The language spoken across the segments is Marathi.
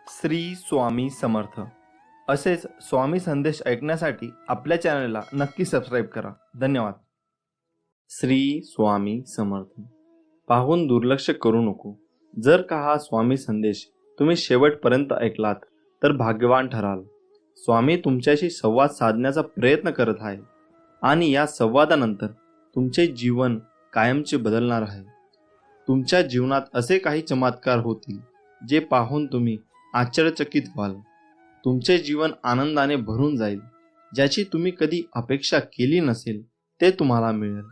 श्री स्वामी समर्थ असेच स्वामी संदेश ऐकण्यासाठी आपल्या चॅनलला नक्की सबस्क्राईब करा. धन्यवाद. श्री स्वामी समर्थ. पाहून दुर्लक्ष करू नको. जर का हा स्वामी संदेश तुम्ही शेवटपर्यंत ऐकलात तर भाग्यवान ठराल. स्वामी तुमच्याशी संवाद साधण्याचा प्रयत्न करत आहे आणि या संवादानंतर तुमचे जीवन कायमचे बदलणार आहे. तुमच्या जीवनात असे काही चमत्कार होतील जे पाहून तुम्ही आश्चर्यचकित व्हाल. तुमचे जीवन आनंदाने भरून जाईल. ज्याची तुम्ही कधी अपेक्षा केली नसेल ते तुम्हाला मिळेल.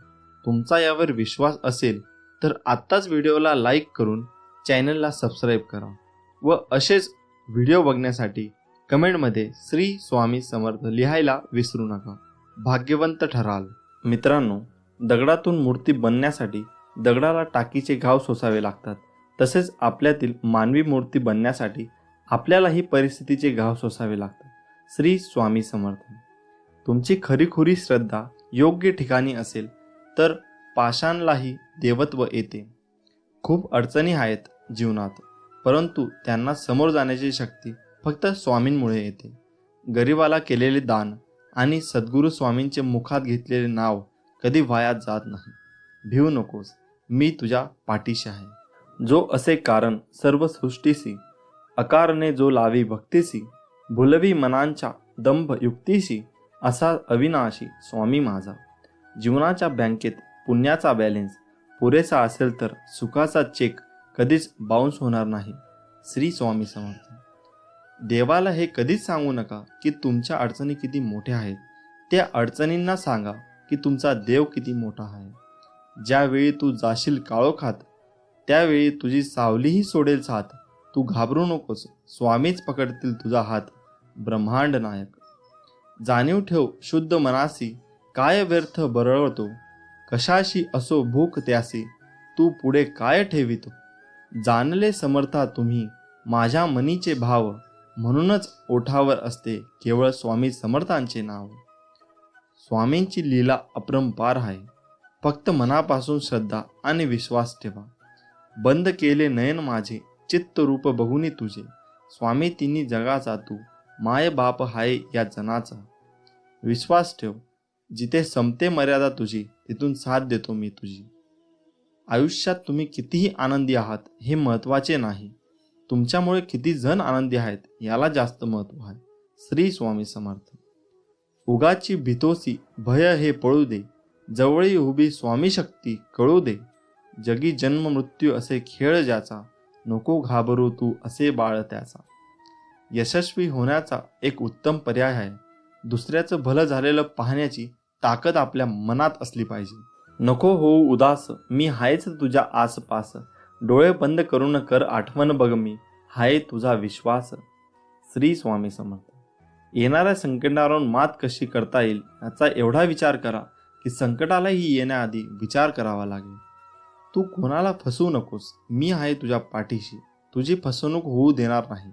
तुमचा यावर विश्वास असेल तर आत्ताच व्हिडिओला लाईक करून चॅनलला सबस्क्राईब करा व असेच व्हिडिओ बघण्यासाठी कमेंटमध्ये श्री स्वामी समर्थ लिहायला विसरू नका. भाग्यवंत ठराल. मित्रांनो, दगडातून मूर्ती बनण्यासाठी दगडाला टाकीचे घाव सोसावे लागतात. तसेच आपल्यातील मानवी मूर्ती बनण्यासाठी आपल्यालाही परिस्थितीचे घाव सोसावे लागतात. श्री स्वामी समर्थ. तुमची खरीखुरी श्रद्धा योग्य ठिकाणी असेल तर पाषाणलाही देवत्व येते. खूप अडचणी आहेत जीवनात, परंतु त्यांना समोर जाण्याची शक्ती फक्त स्वामींमुळे येते. गरिबाला केलेले दान आणि सद्गुरू स्वामींचे मुखात घेतलेले नाव कधी वाया जात नाही. भिवू नकोस, मी तुझ्या पाठीशी आहे. जो असे कारण सर्व सृष्टीसी, अकारणे जो लावी भक्तीसी, भुलवी मनांच्या दंभ युक्तीशी, असा अविनाशी स्वामी माझा. जीवनाच्या बँकेत पुण्याचा बॅलेन्स पुरेसा असेल तर सुखाचा चेक कधीच बाउन्स होणार नाही. श्री स्वामी समर्थ. देवाला हे कधीच सांगू नका की तुमच्या अडचणी किती मोठ्या आहेत. त्या अडचणींना सांगा की तुमचा देव किती मोठा आहे. ज्यावेळी तू जाशील काळोखात त्यावेळी तुझी सावलीही सोडेल साथ. तू घाबरू नकोस, स्वामीच पकडतील तुझा हात. ब्रह्मांड नायक. जाणीव ठेव शुद्ध मनासी, काय व्यर्थ बरळतो. कशाशी असो भूक त्यासी, तू पुढे काय ठेवितो. जाणले समर्था तुम्ही माझ्या मनीचे भाव, म्हणूनच ओठावर असते केवळ स्वामी समर्थांचे नाव. स्वामींची लीला अपरंपार आहे. फक्त मनापासून श्रद्धा आणि विश्वास ठेवा. बंद केले नयन माझे, चित्त रूप बघुनी तुझे. स्वामी तिन्ही जगाचा तू, माय बाप हाय या जनाचा. विश्वास ठेव, जिथे संपते मर्यादा तुझी तिथून साथ देतो मी तुझी. आयुष्यात तुम्ही कितीही आनंदी आहात हे महत्त्वाचे नाही, तुमच्यामुळे किती जण आनंदी आहेत याला जास्त महत्त्व आहे. श्री स्वामी समर्थ. उगाची भीतोसी भय हे पळू दे, जवळी उभी स्वामी शक्ती कळू दे. जगी जन्म मृत्यू असे खेळ ज्याचा, नको घाबरू तू असे बाळ त्याचा. यशस्वी होण्याचा एक उत्तम पर्याय आहे. दुसऱ्याचं भलं झालेलं पाहण्याची ताकद आपल्या मनात असली पाहिजे. नको होऊ उदास, मी हायच तुझ्या आसपास. डोळे बंद करून कर आठवण बघ मी, हाय तुझा विश्वास. श्री स्वामी समर्थ. येणाऱ्या संकटावर मात कशी करता येईल याचा एवढा विचार करा की संकटालाही येण्याआधी विचार करावा लागेल. तू कोणाला फसवू नकोस, मी आहे तुझ्या पाठीशी. तुझी फसवणूक होऊ देणार नाही.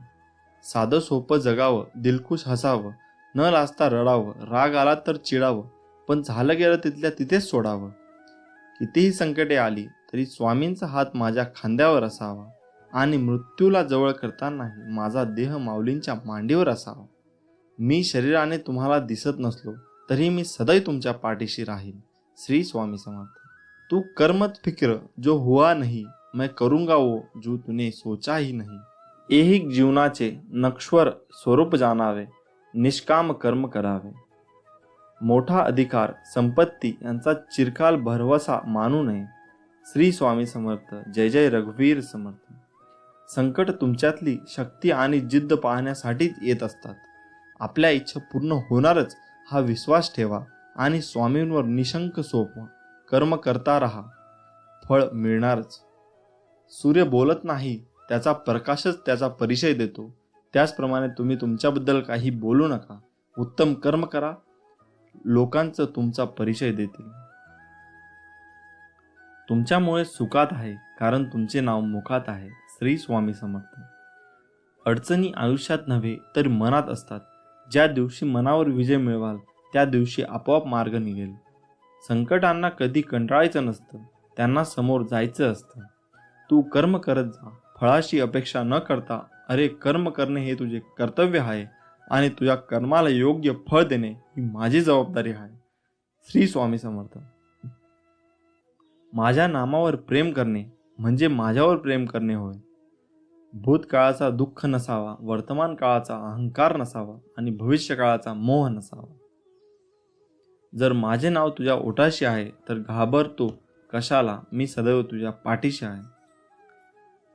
साधं सोपं जगावं, दिलखुश हसावं, न लाजता रडावं, राग आला तर चिडावं, पण झालं गेलं तिथल्या तिथेच सोडावं. कितीही संकटे आली तरी स्वामींचा हात माझ्या खांद्यावर असावा आणि मृत्यूला जवळ करतानाही माझा देह माऊलींच्या मांडीवर असावा. मी शरीराने तुम्हाला दिसत नसलो तरी मी सदैव तुमच्या पाठीशी राहील. श्री स्वामी समर्थ. तू कर्मत फिक्र जो हुआ नहीं, मैं करूंगा वो जो तूने सोचा ही नहीं. ऐहिक जीवनाचे नश्वर स्वरूप जाणावे, निष्काम कर्म करावे. मोठा अधिकार संपत्ती यांचा चिरकाल भरवसा मानू नये. श्री स्वामी समर्थ. जय जय रघुवीर समर्थ. संकट तुमच्यातली शक्ती आणि जिद्द पाहण्यासाठीच येत असतात. आपल्या इच्छा पूर्ण होणारच हा विश्वास ठेवा आणि स्वामींवर निशंक सोपवा. कर्म करता राहा, फळ मिळणारच. सूर्य बोलत नाही, त्याचा प्रकाशच त्याचा परिचय देतो. त्याचप्रमाणे तुम्ही तुमच्याबद्दल काही बोलू नका. उत्तम कर्म करा, लोकांचं तुमचा परिचय देतील. तुमच्यामुळे सुखात आहे कारण तुमचे नाव मुखात आहे. श्री स्वामी समर्थ. अडचणी आयुष्यात नव्हे तर मनात असतात. ज्या दिवशी मनावर विजय मिळवाल त्या दिवशी आपोआप मार्ग निघेल. संकटांना कधी कंटाळायचं नसतं, त्यांना समोर जायचं असतं. तू कर्म करत जा, फळाची अपेक्षा न करता अरे कर्म करणे हे तुझे कर्तव्य आहे आणि तुझ्या कर्माला योग्य फळ देणे ही माझी जबाबदारी आहे. श्री स्वामी समर्थ. माझ्या नामावर प्रेम करणे म्हणजे माझ्यावर प्रेम करणे होय. भूतकाळाचा दुःख नसावा, वर्तमान काळाचा अहंकार नसावा आणि भविष्य काळाचा मोह नसावा. जर माझे नाव तुझ्या ओठाशी आहे तर घाबरतो कशाला, मी सदैव तुझ्या पाठीशी आहे.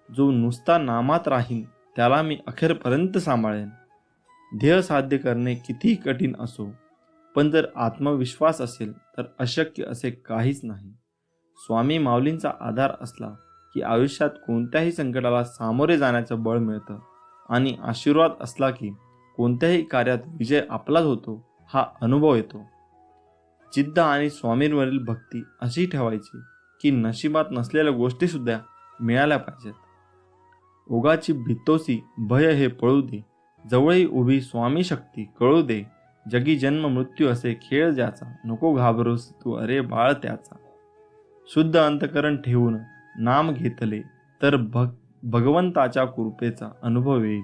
जो नुसता नामात राहीन त्याला मी अखेरपर्यंत सांभाळेन. ध्येय साध्य करणे कितीही कठीण असो, पण जर आत्मविश्वास असेल तर अशक्य असे काहीच नाही. स्वामी माऊलींचा आधार असला की आयुष्यात कोणत्याही संकटाला सामोरे जाण्याचं बळ मिळतं आणि आशीर्वाद असला की कोणत्याही कार्यात विजय आपलाच होतो हा अनुभव येतो. जिद्द आणि स्वामींवरील भक्ती अशी ठेवायची की नशिबात नसलेल्या गोष्टी सुद्धा मिळाल्या पाहिजेत. ओगाची भितोसी भय हे पळू दे, जवळी उभी स्वामी शक्ती कळू दे. जगी जन्म मृत्यू असे खेळ ज्याचा, नको घाबरूस तू अरे बाळ त्याचा. शुद्ध अंतकरण ठेवून नाम घेतले तर भगवंताच्या कृपेचा अनुभव येईल.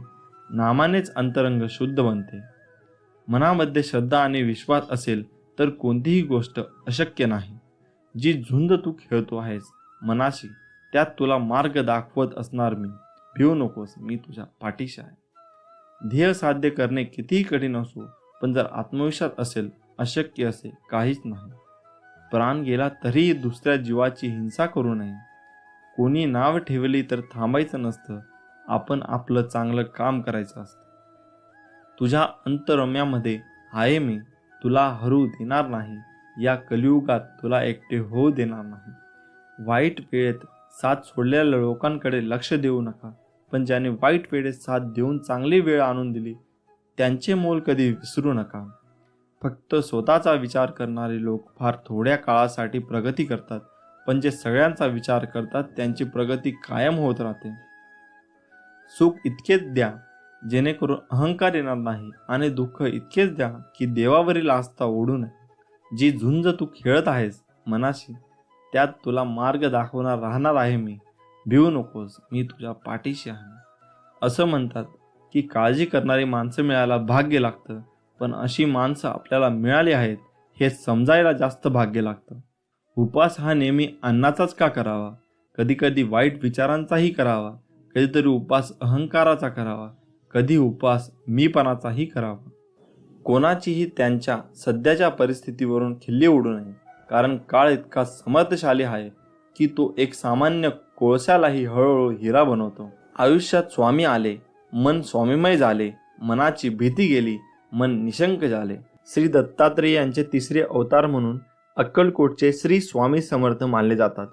नामानेच अंतरंग शुद्ध बनते. मनामध्ये श्रद्धा आणि विश्वास असेल तर कोणतीही गोष्ट अशक्य नाही. जी झुंज तू खेळतो आहेस मनाशी, त्यात तुला मार्ग दाखवत असणार मी. भिवू नकोस, मी तुझ्या पाठीशी आहे. ध्येय साध्य करणे कितीही कठीण असो, पण जर आत्मविश्वास असेल अशक्य असे काहीच नाही. प्राण गेला तरीही दुसऱ्या जीवाची हिंसा करू नये. कोणी नाव ठेवली तर थांबायचं नसतं, आपण आपलं चांगलं काम करायचं असतं. तुझ्या अंतरम्यामध्ये आहे मी, तुला हरू देणार नाही. या कलियुगात तुला एकटे होऊ देणार नाही. वाईट वेळेत साथ सोडलेल्या लोकांकडे लक्ष देऊ नका, पण ज्याने वाईट वेळेत साथ देऊन चांगली वेळ आणून दिली त्यांचे मोल कधी विसरू नका. फक्त स्वतःचा विचार करणारे लोक फार थोड्या काळासाठी प्रगती करतात, पण जे सगळ्यांचा विचार करतात त्यांची प्रगती कायम होत राहते. सुख इतकेच द्या जेणेकरून अहंकार येणार नाही आणि दुःख इतकेच द्या की देवावरील आस्था ओढू नये. जी झुंज तू खेळत आहेस मनाशी, त्यात तुला मार्ग दाखवणार राहणार आहे मी. भिवू नकोस, मी तुझ्या पाठीशी आहे. असं म्हणतात की काळजी करणारी माणसं मिळायला भाग्य लागतं, पण अशी माणसं आपल्याला मिळाली आहेत हे समजायला जास्त भाग्य लागतं. उपास हा नेहमी अन्नाचाच का करावा? कधी कधी वाईट विचारांचाही करावा. कधीतरी उपास अहंकाराचा करावा. कधी उपास मीपणाचाही करावा. कोणाचीही त्यांच्या सध्याच्या परिस्थितीवरून खिल्ली उडू नये, कारण काळ इतका समर्थशाली आहे की तो एक सामान्य कोळशालाही हळूहळू हिरा बनवतो. आयुष्यात स्वामी आले, मन स्वामीमय झाले. मनाची भीती गेली, मन निशंक झाले. श्री दत्तात्रेय यांचे तिसरे अवतार म्हणून अक्कलकोटचे श्री स्वामी समर्थ मानले जातात.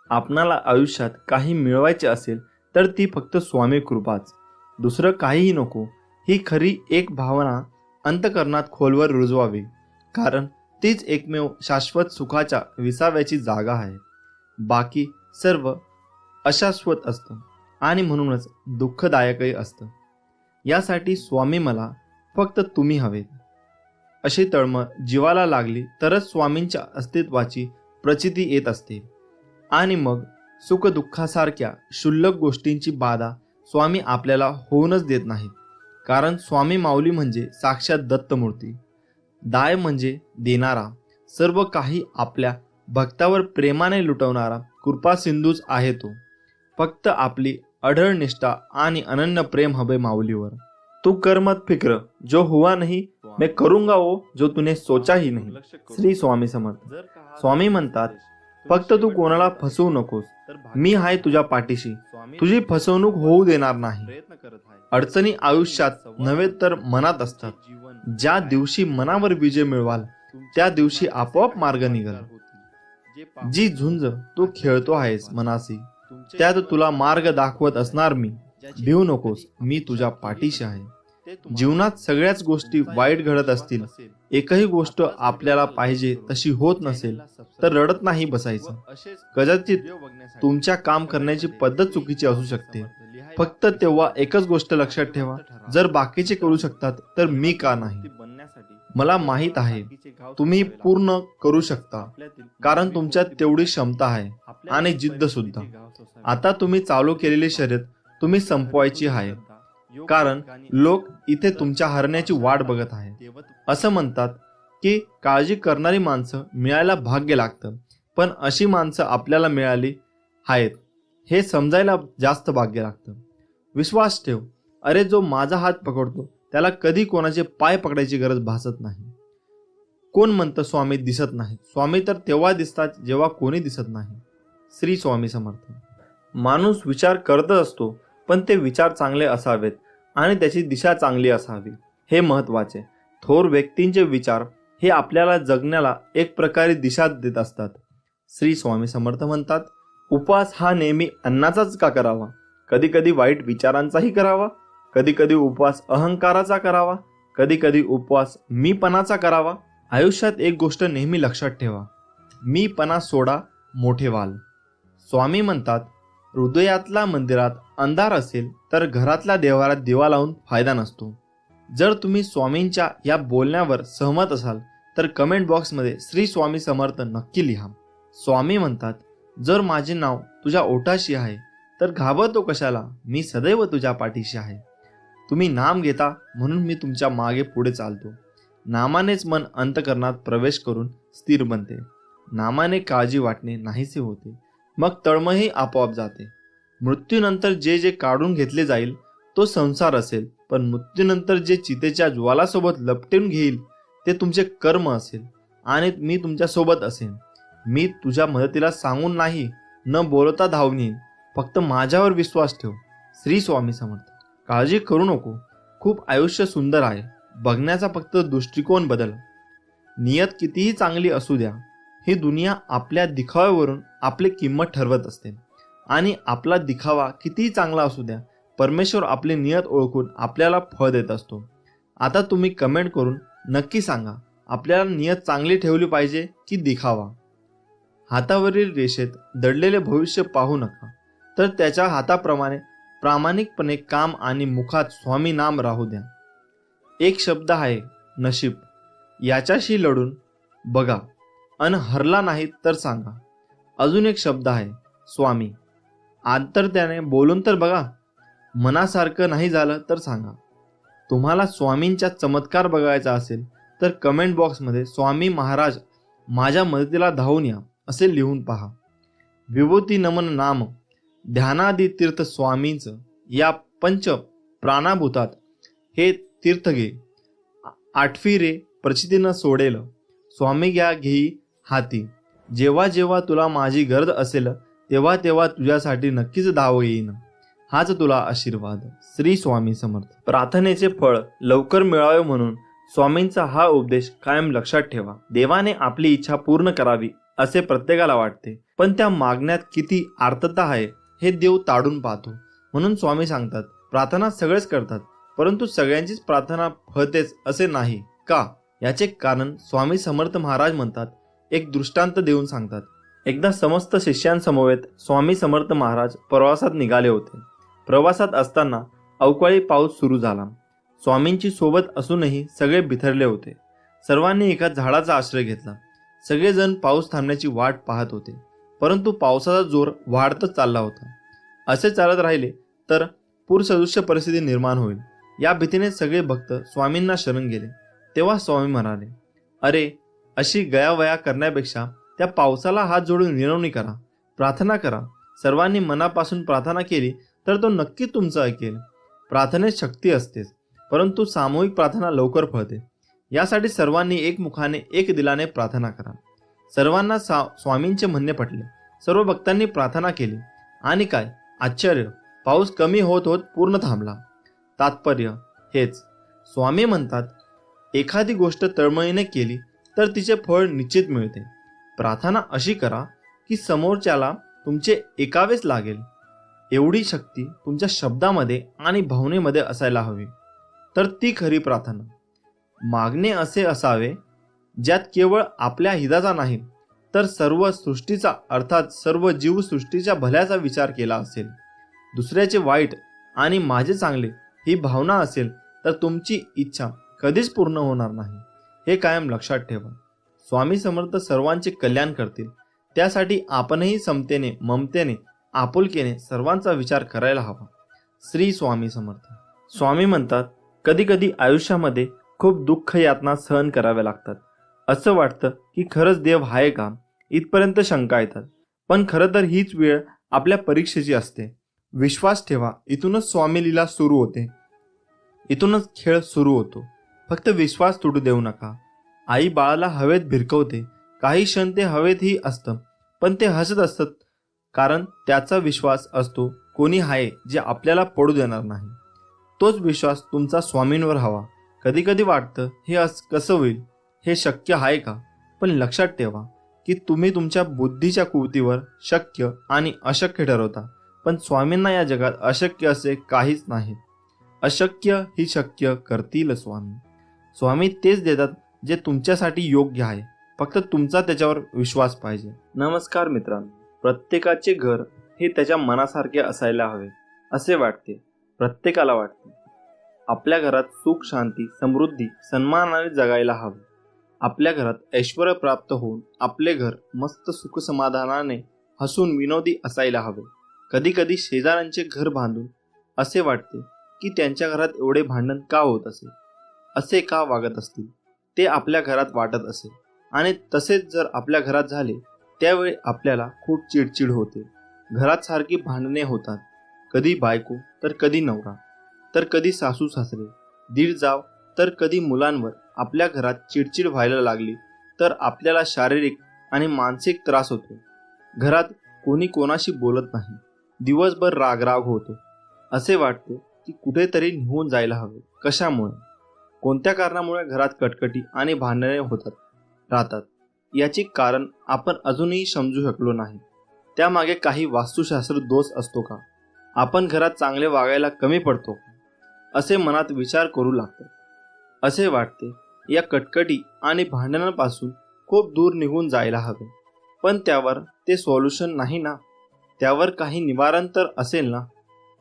आपणाला आयुष्यात काही मिळवायचे असेल तर ती फक्त स्वामी कृपाच, दुसरं काहीही नको. ही खरी एक भावना अंतकरणात खोलवर रुजवावी, कारण तीच एकमेव शाश्वत सुखाच्या विसाव्याची जागा आहे. बाकी सर्व अशाश्वत असतं आणि म्हणूनच दुःखदायकही असतं. यासाठी स्वामी मला फक्त तुम्ही हवेत अशी तळमळ जीवाला लागली तरच स्वामींच्या अस्तित्वाची प्रचिती येत असते. आणि मग सुखदुःखासारख्या क्षुल्लक गोष्टींची बाधा स्वामी आपल्याला होऊनच देत नाहीत, कारण स्वामी माऊली म्हणजे साक्षात दत्तमूर्ती. दाय म्हणजे देणारा, सर्व काही आपल्या भक्तावर प्रेमाने लुटवणारा कृपा सिंधूच आहे तो. फक्त आपली अढळ निष्ठा आणि अनन्य प्रेम हवे माऊलीवर. तू कर मत फिक्र, जो हुआ नहीं मैं करूंगा वो जो तूने सोचा ही नहीं. श्री स्वामी समर्थ. स्वामी म्हणतात, फक्त तू कोणाला फसवू नकोस, मी आहे तुझ्या पाठीशी. तुझी फसवणूक होऊ देणार नाही. अडचणी आयुष्यात नव्हे तर मनात असतात. ज्या दिवशी मनावर विजय मिळवाल त्या दिवशी आपोआप मार्ग निघेल. जी झुंज तू खेळतो आहेस मनाशी, त्यात तुला मार्ग दाखवत असणार मी. भिवू नकोस, मी तुझ्या पाठीशी आहे. जीवनात सगळ्याच गोष्टी वाईट घडत असतील, एकही गोष्ट आपल्याला पाहिजे तशी होत नसेल तर रडत नाही बसायचं. कदाचित तुमच्या काम करण्याची पद्धत चुकीची असू शकते, फक्त तेव्हा एकच गोष्ट लक्षात ठेवा, जर बाकीचे करू शकतात तर मी का नाही. मला माहित आहे तुम्ही पूर्ण करू शकता, कारण तुमच्यात तेवढी क्षमता आहे आणि जिद्द सुद्धा. आता तुम्ही चालू केलेली शर्यत तुम्ही संपवायची आहे. कारण लोक इथे तुमच्या हरण्याची वाट बघत आहे. असं म्हणतात की काळजी करणारी माणसं मिळायला भाग्य लागतं, पण अशी माणसं आपल्याला मिळाली आहेत हे समजायला जास्त भाग्य लागतं. विश्वास ठेव. अरे, जो माझा हात पकडतो त्याला कधी कोणाचे पाय पकडायची गरज भासत नाही. कोण म्हणतं स्वामी दिसत नाही? स्वामी तर तेव्हा दिसतात जेव्हा कोणी दिसत नाही. श्री स्वामी समर्थ. माणूस विचार करतच असतो, पण ते विचार चांगले असावेत आणि त्याची दिशा चांगली असावी, हे महत्त्वाचे. थोर व्यक्तींचे विचार हे आपल्याला जगण्याला एक प्रकारे दिशा देत असतात. श्री स्वामी समर्थ म्हणतात, उपवास हा नेहमी अन्नाचाच का करावा? कधी कधी वाईट विचारांचाही करावा. कधी कधी उपवास अहंकाराचा करावा. कधी कधी उपवास मीपणाचा करावा. आयुष्यात एक गोष्ट नेहमी लक्षात ठेवा, मीपणा सोडा, मोठे व्हाल. स्वामी म्हणतात, हृदयातल्या मंदिरात अंधार असेल तर घरातल्या देवारात दिवा लावून फायदा नसतो. जर तुम्ही स्वामींच्या या बोलण्यावर सहमत असाल तर कमेंट बॉक्समध्ये श्री स्वामी समर्थ नक्की लिहा. स्वामी म्हणतात, जर माझे नाव तुझ्या ओठाशी आहे तर घाबरतो कशाला? मी सदैव तुझ्या पाठीशी आहे. तुम्ही नाम घेता म्हणून मी तुमच्या मागे पुढे चालतो. नामानेच मन अंतकरणात प्रवेश करून स्थिर बनते. नामाने काळजी वाटणे नाहीसे होते. मग तळमळही आपोआप जाते. मृत्यूनंतर जे जे काढून घेतले जाईल तो संसार असेल, पण मृत्यूनंतर जे चितेच्या ज्वालासोबत लपटून घेईल ते तुमचे कर्म असेल आणि मी तुमच्यासोबत असेन. मी तुझ्या मदतीला सांगून नाही, न बोलता धावून येईन. फक्त माझ्यावर विश्वास ठेव. श्री स्वामी समर्थ. काळजी करू नको. खूप आयुष्य सुंदर आहे. बघण्याचा फक्त दृष्टिकोन बदल. नियत कितीही चांगली असू द्या, ही दुनिया आपल्या दिखाव्यावरून आपली किंमत ठरवत असते. आणि आपला दिखावा कितीही चांगला असू द्या, परमेश्वर आपली नियत ओळखून आपल्याला फळ देत असतो. आता तुम्ही कमेंट करून नक्की सांगा, आपल्याला नियत चांगली ठेवली पाहिजे की दिखावा? हातावरील रेषेत दडलेले भविष्य पाहू नका, तर त्याच्या हाताप्रमाणे प्रामाणिकपणे काम आणि मुखात स्वामी नाम राहू द्या. एक शब्द आहे नशीब, याच्याशी लढून बघा अन हरला नाही तर सांगा. अजून एक शब्द आहे स्वामी, आंतरत्याने बोलून तर बघा. मनासारखं नाही झालं तर सांगा. तुम्हाला स्वामींचा चमत्कार बघायचा असेल तर कमेंट बॉक्समध्ये स्वामी महाराज माझ्या मदतीला धावून या असे लिहून पहा. विभूती नमन नाम ध्यानादी तीर्थ स्वामींचं या पंच प्राणाभूतात हे तीर्थ घे. आठवी रे प्रचितीनं सोडेल, स्वामी घ्या घेई हाती. जेव्हा जेव्हा तुला माझी गरज असेल तेव्हा तेव्हा तुझ्यासाठी नक्कीच धाव येईन. हाच तुला आशीर्वाद. श्री स्वामी समर्थ. प्रार्थनेचे फळ लवकर मिळावे म्हणून स्वामींचा हा उपदेश कायम लक्षात ठेवा. देवाने आपली इच्छा पूर्ण करावी असे प्रत्येकाला वाटते, पण त्या मागण्यात किती आर्तता आहे हे देव ताडून पाहतो. म्हणून स्वामी सांगतात, प्रार्थना सगळेच करतात, परंतु सगळ्यांचीच प्रार्थना फळतेच असे नाही का? याचे कारण स्वामी समर्थ महाराज म्हणतात, एक दृष्टांत देऊन सांगतात. एकदा समस्त शिष्यांसमवेत स्वामी समर्थ महाराज प्रवासात निघाले होते. प्रवासात असताना अवकाळी पाऊस सुरू झाला. स्वामींची सोबत असूनही सगळे बिथरले होते. सर्वांनी एका झाडाचा आश्रय घेतला. सगळेजण पाऊस थांबण्याची वाट पाहत होते, परंतु पावसाचा जोर वाढतच चालला होता. असे चालत राहिले तर पूरसदृश्य परिस्थिती निर्माण होईल, या भीतीने सगळे भक्त स्वामींना शरण गेले. तेव्हा स्वामी म्हणाले, अरे, अशी गयावया करण्यापेक्षा त्या पावसाला हात जोडून विनवणी करा, प्रार्थना करा. सर्वांनी मनापासून प्रार्थना केली तर तो नक्की तुमचं ऐकेल. प्रार्थनेत शक्ती असतेच, परंतु सामूहिक प्रार्थना लवकर फळते. यासाठी सर्वांनी एकमुखाने एक दिलाने प्रार्थना करा. सर्वांना स्वामींचे म्हणणे पटले. सर्व भक्तांनी प्रार्थना केली आणि काय आश्चर्य, पाऊस कमी होत होत पूर्ण थांबला. तात्पर्य हेच, स्वामी म्हणतात, एखादी गोष्ट तळमळीने केली तर तिचे फळ निश्चित मिळते. प्रार्थना अशी करा की समोरच्याला तुमचे ऐकावेच लागेल. एवढी शक्ती तुमच्या शब्दामध्ये आणि भावनेमध्ये असायला हवी, तर ती खरी प्रार्थना. मागणे असे असावे ज्यात केवळ आपल्या हिताचा नाही तर सर्व सृष्टीचा, अर्थात सर्व जीवसृष्टीच्या भल्याचा विचार केला असेल. दुसऱ्याचे वाईट आणि माझे चांगले ही भावना असेल तर तुमची इच्छा कधीच पूर्ण होणार नाही, हे कायम लक्षात ठेवा. स्वामी समर्थ सर्वांचे कल्याण करतील, त्यासाठी आपणही समतेने, ममतेने, आपुलकेने सर्वांचा विचार करायला हवा. श्री स्वामी समर्थ. स्वामी म्हणतात, कधी कधी आयुष्यामध्ये खूप दुःख यातना सहन कराव्या लागतात. असं वाटतं की खरंच देव आहे का, इथपर्यंत शंका येतात. पण खरं तर हीच वेळ आपल्या परीक्षेची असते. विश्वास ठेवा, इथूनच स्वामी लीला सुरू होते, इथूनच खेळ सुरू होतो. फक्त विश्वास तुटू देऊ नका. आई बाळाला हवेत भिरकवते, काही क्षण ते हवेतही असतं, पण ते हसत असतात, कारण त्याचा विश्वास असतो कोणी आहे जे आपल्याला पडू देणार नाही. तोच विश्वास तुमचा स्वामींवर हवा. कधी कधी वाटतं हे कसं होईल, हे शक्य आहे का? पण लक्षात ठेवा की तुम्ही तुमच्या बुद्धीच्या कुवतीवर शक्य आणि अशक्य ठरवता, पण स्वामींना या जगात अशक्य असे काहीच नाही. अशक्य ही शक्य करतील स्वामी. स्वामी तेच देतात जे तुमच्यासाठी योग्य आहे, फक्त तुमचा त्याच्यावर विश्वास पाहिजे. नमस्कार मित्रांनो, प्रत्येकाचे घर हे त्याच्या मनासारखे असायला हवे असे वाटते. प्रत्येकाला वाटते आपल्या घरात सुख, शांती, समृद्धी, सन्मानाने जगायला हवे. आपल्या घरात ऐश्वर्य प्राप्त होऊन आपले घर मस्त सुख समाधानाने हसून विनोदी असायला हवे. कधी कधी शेजाऱ्यांचे घर बांधून असे वाटते की त्यांच्या घरात एवढे भांडण का होत असेल, असे का वागत असतील, ते आपल्या घरात वाटत असेल. आणि तसेच जर आपल्या घरात झाले त्यावेळी आपल्याला खूप चिडचिड होते. घरात सारखी भांडणे होतात, कधी बायको तर कधी नवरा, तर कधी सासू सासरे, दीर जाव, तर कधी मुलांवर. आपल्या घरात चिडचिड व्हायला लागली तर आपल्याला शारीरिक आणि मानसिक त्रास होतो. घरात कोणी कोणाशी बोलत नाही, दिवसभर रागराग होतो. असे वाटते की कुठेतरी निघून जायला हवे. कशामुळे, कोणत्या कारणामुळे घरात कटकटी आणि भांडणे होतात राहतात, याचे कारण आपण अजूनही समजू शकलो नाही. त्यामागे काही वास्तुशास्त्र दोष असतो का? आपण घरात चांगले वागायला कमी पडतो, असे मनात विचार करू लागतात. असे वाटते या कटकटी आणि भांडणांपासून खूप दूर निघून जायला हवे. पण त्यावर ते सोल्युशन नाही ना, त्यावर काही निवारण तर असेल ना.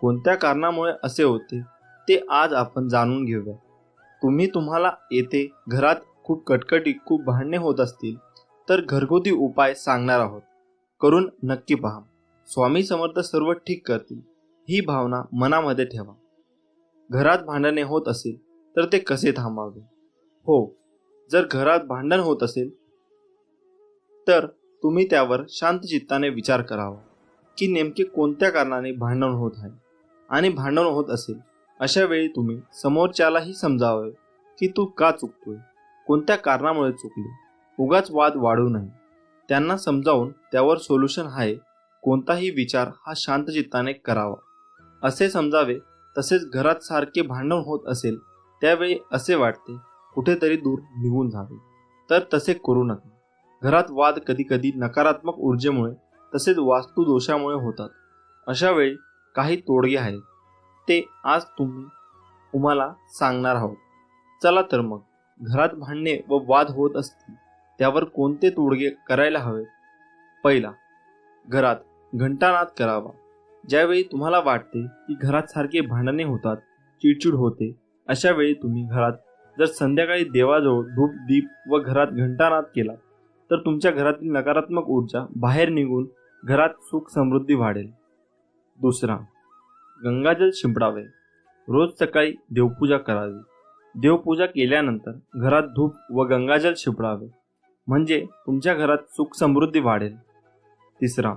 कोणत्या कारणामुळे असे होते ते आज आपण जाणून घेऊया. तुम्हाला येथे घरात खूप कटकटी, खूप भांडणे होत असतील तर घरगुती उपाय सांगणार आहोत, करून नक्की पहा. स्वामी समर्थ सर्व ठीक करतील, ही भावना मनामध्ये ठेवा. घरात भांडणे होत असेल तर ते कसे थांबावे? हो, जर घरात भांडण होत असेल तर तुम्ही त्यावर शांत चित्ताने विचार करावा की नेमके कोणत्या कारणाने भांडण होत आहे. आणि भांडण होत असेल अशा वेळी तुम्ही समोरच्यालाही समजावे की तू का चुकतोय, कोणत्या कारणामुळे चुकले. उगाच वाद वाढू नये. त्यांना समजावून त्यावर सोल्युशन आहे कोणताही विचार हा शांत चित्ताने करावा असे समजावे. तसेच घरात सारखे भांडण होत असेल त्यावेळी असे वाटते कुठेतरी दूर निघून जावे, तर तसे करू नका. घरात वाद कधी कधी नकारात्मक ऊर्जेमुळे तसेच वास्तुदोषामुळे होतात. अशा वेळी काही तोडगे आहेत, ते आज तुम्हाला सांगणार आहोत. चला तर मग, घरात भांडणे व वाद होत असतील त्यावर कोणते तोडगे करायला हवे. पहिला, घरात घंटानाद करावा. ज्यावेळी तुम्हाला वाटते की घरात सारखे भांडणे होतात, चिडचिड होते, अशा वेळी तुम्ही घरात जर संध्याकाळी देवाजवळ धूप दीप व घरात घंटानाद केला तर तुमच्या घरातील नकारात्मक ऊर्जा बाहेर निघून घरात सुख समृद्धी वाढेल. दुसरा, गंगाजल शिंपडावे. रोज सकाळी देवपूजा करावी. देवपूजा केल्यानंतर घरात धूप व गंगाजल शिंपडावे, म्हणजे तुमच्या घरात सुख समृद्धी वाढेल. तिसरा,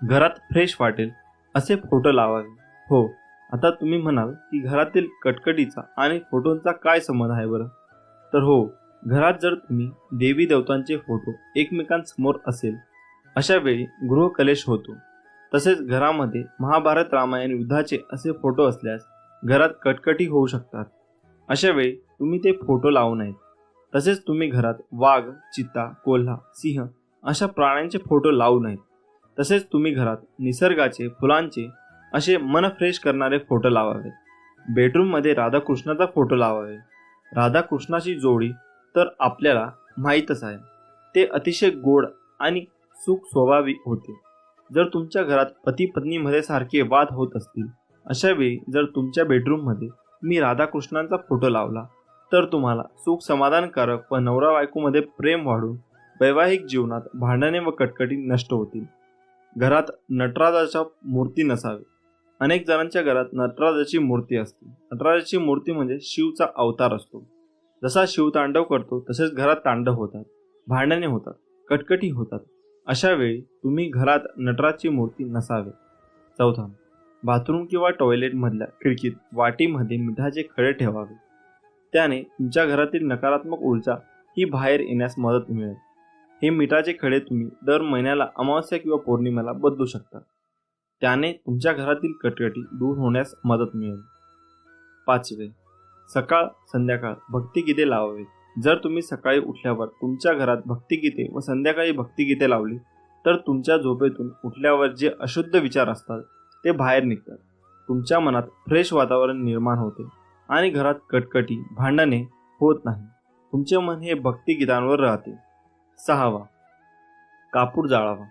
घरात फ्रेश वाटेल असे फोटो लावावे. हो, आता तुम्ही म्हणाल की घरातील कटकटीचा आणि फोटोंचा काय संबंध आहे बरं? तर हो, घरात जर तुम्ही देवी देवतांचे फोटो एकमेकांसमोर असेल अशा वेळी गृहकलेश होतो. तसेच घरामध्ये महाभारत रामायण युद्धाचे असे फोटो असल्यास घरात कटकटी होऊ शकतात. अशा वेळी तुम्ही ते फोटो लावू नयेत. तसेच तुम्ही घरात वाघ, चित्ता, कोल्हा, सिंह अशा प्राण्यांचे फोटो लावू नयेत. तसेच तुम्ही घरात निसर्गाचे, फुलांचे असे मन फ्रेश करणारे फोटो लावावेत. बेडरूममध्ये राधाकृष्णाचा फोटो लावावे. राधाकृष्णाची जोडी तर आपल्याला माहीतच आहे, ते अतिशय गोड आणि सुख स्वभावी होते. जर तुमच्या घरात पती पत्नीमध्ये सारखे वाद होत असतील अशा वेळी जर तुमच्या बेडरूममध्ये तुम्ही राधाकृष्णांचा फोटो लावला तर तुम्हाला सुख समाधानकारक व नवरा बायकोमध्ये प्रेम वाढून वैवाहिक जीवनात भांडणे व कटकटी नष्ट होतील. घरात नटराजाच्या मूर्ती नसावी. अनेक जणांच्या घरात नटराजाची मूर्ती असते. नटराजाची मूर्ती म्हणजे शिवचा अवतार असतो. जसा शिव तांडव करतो तसेच घरात तांडव होतात, भांडणे होतात, कटकटी होतात. अशा वेळी तुम्ही घरात नटराजची मूर्ती नसावे. चौथा, बाथरूम किंवा टॉयलेटमधल्या खिडकीत वाटीमध्ये मिठाचे खडे ठेवावे. त्याने तुमच्या घरातील नकारात्मक ऊर्जा ही बाहेर येण्यास मदत मिळेल. हे मिठाचे खडे तुम्ही दर महिन्याला अमावस्या किंवा पौर्णिमेला बदलू शकता. त्याने तुमच्या घरातील कटकटी दूर होण्यास मदत मिळेल. पाचवे, सकाळ संध्याकाळ भक्तिगीते लावावीत. जर तुम्ही सकाळी उठल्यावर तुमच्या घरात भक्तिगीते व संध्याकाळी भक्तिगीते लावली तर तुमच्या झोपेतून उठल्यावर जे अशुद्ध विचार असतात ते बाहेर निघतात. तुमच्या मनात फ्रेश वातावरण निर्माण होते आणि घरात कटकटी भांडणे होत नाही. तुमचे मन हे भक्तिगीतांवर राहते. सहावा, कापूर जाळावा.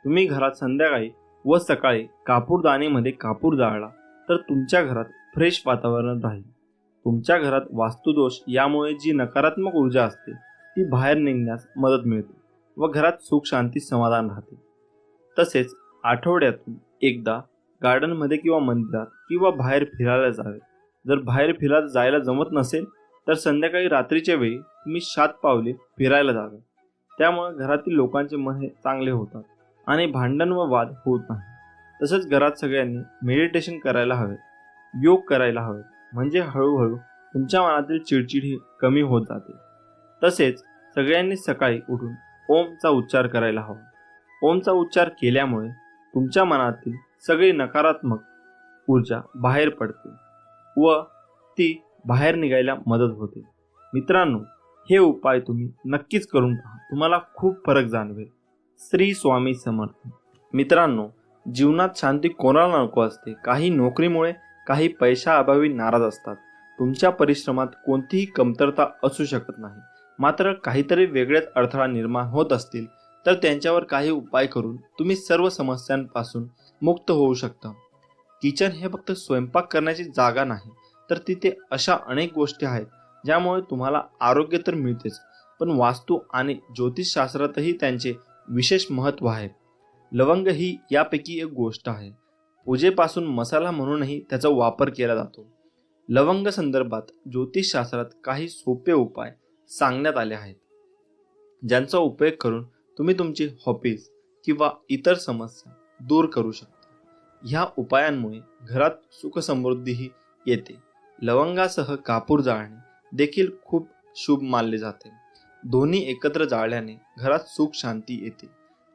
तुम्ही घरात संध्याकाळी व सकाळी कापूरदानीमध्ये कापूर जाळला तर तुमच्या घरात फ्रेश वातावरण राहील. तुमच्या घरात वास्तुदोष यामुळे जी नकारात्मक ऊर्जा असते ती बाहेर निघण्यास मदत मिळते व घरात सुख शांती समाधान राहते. तसेच आठवड्यातून एकदा गार्डनमध्ये किंवा मंदिरात किंवा बाहेर फिरायला जावे. जर बाहेर फिरायला जायला जमत नसेल तर संध्याकाळी रात्रीच्या वेळी तुम्ही 7 पावले फिरायला जावे. त्यामुळे घरातील लोकांचे मन हे चांगले होतात आणि भांडण व वाद होत नाही. तसेच घरात सगळ्यांनी मेडिटेशन करायला हवे, योग करायला हवे, म्हणजे हळूहळू तुमच्या मनातील चिडचिड ही कमी होत जाते. तसेच सगळ्यांनी सकाळी उठून ओमचा उच्चार करायला हवा. ओमचा उच्चार केल्यामुळे तुमच्या मनातील सगळी नकारात्मक ऊर्जा बाहेर पडते व ती बाहेर निघायला मदत होते. मित्रांनो, हे उपाय तुम्ही नक्कीच करून पहा, तुम्हाला खूप फरक जाणवेल. श्री स्वामी समर्थ. मित्रांनो, जीवनात शांती कोणाला नको असते. काही नोकरीमुळे, काही पैशाअभावी नाराज असतात. तुमच्या परिश्रमात कोणतीही कमतरता असू शकत नाही. मात्र काहीतरी वेगळेच अडथळा निर्माण होत असतील तर त्यांच्यावर काही उपाय करून तुम्ही सर्व समस्यांपासून मुक्त होऊ शकता. किचन हे फक्त स्वयंपाक करण्याची जागा नाही, तर तिथे अशा अनेक गोष्टी आहेत ज्यामुळे तुम्हाला आरोग्य तर मिळतेच, पण वास्तू आणि ज्योतिषशास्त्रातही त्यांचे विशेष महत्त्व आहे. लवंग ही यापैकी एक गोष्ट आहे. पूजेपासून मसाला म्हणूनही त्याचा वापर केला जातो. लवंग संदर्भात ज्योतिषशास्त्रात काही सोपे उपाय सांगण्यात आले आहेत, ज्यांचा उपयोग करून तुम्ही तुमची हॉबीज किंवा इतर समस्या दूर करू शकता. ह्या उपायांमुळे घरात सुख समृद्धीही येते. लवंगासह कापूर जाळणे देखील खूप शुभ मानले जाते. दोन्ही एकत्र जाळल्याने घरात सुख शांती येते.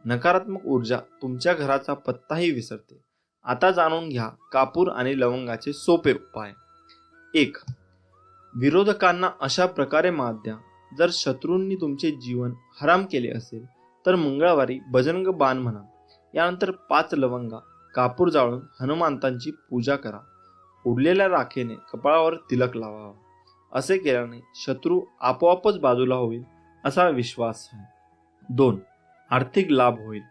नकारात्मक ऊर्जा तुमच्या घराचा पत्ताही विसरते. आता जाणून घ्या कापूर आणि लवंगाचे सोपे उपाय. 1. विरोधकांना अशा प्रकारे मात द्या. जर शत्रूंनी तुमचे जीवन हराम केले असेल तर मंगळवारी बजरंग बाण म्हणा. यानंतर 5 लवंगा कापूर जाळून हनुमंतांची पूजा करा. उरलेल्या राखेने कपाळावर तिलक लावावा. असे केल्याने शत्रू आपोआपच बाजूला होईल असा विश्वास आहे. 2. आर्थिक लाभ होईल.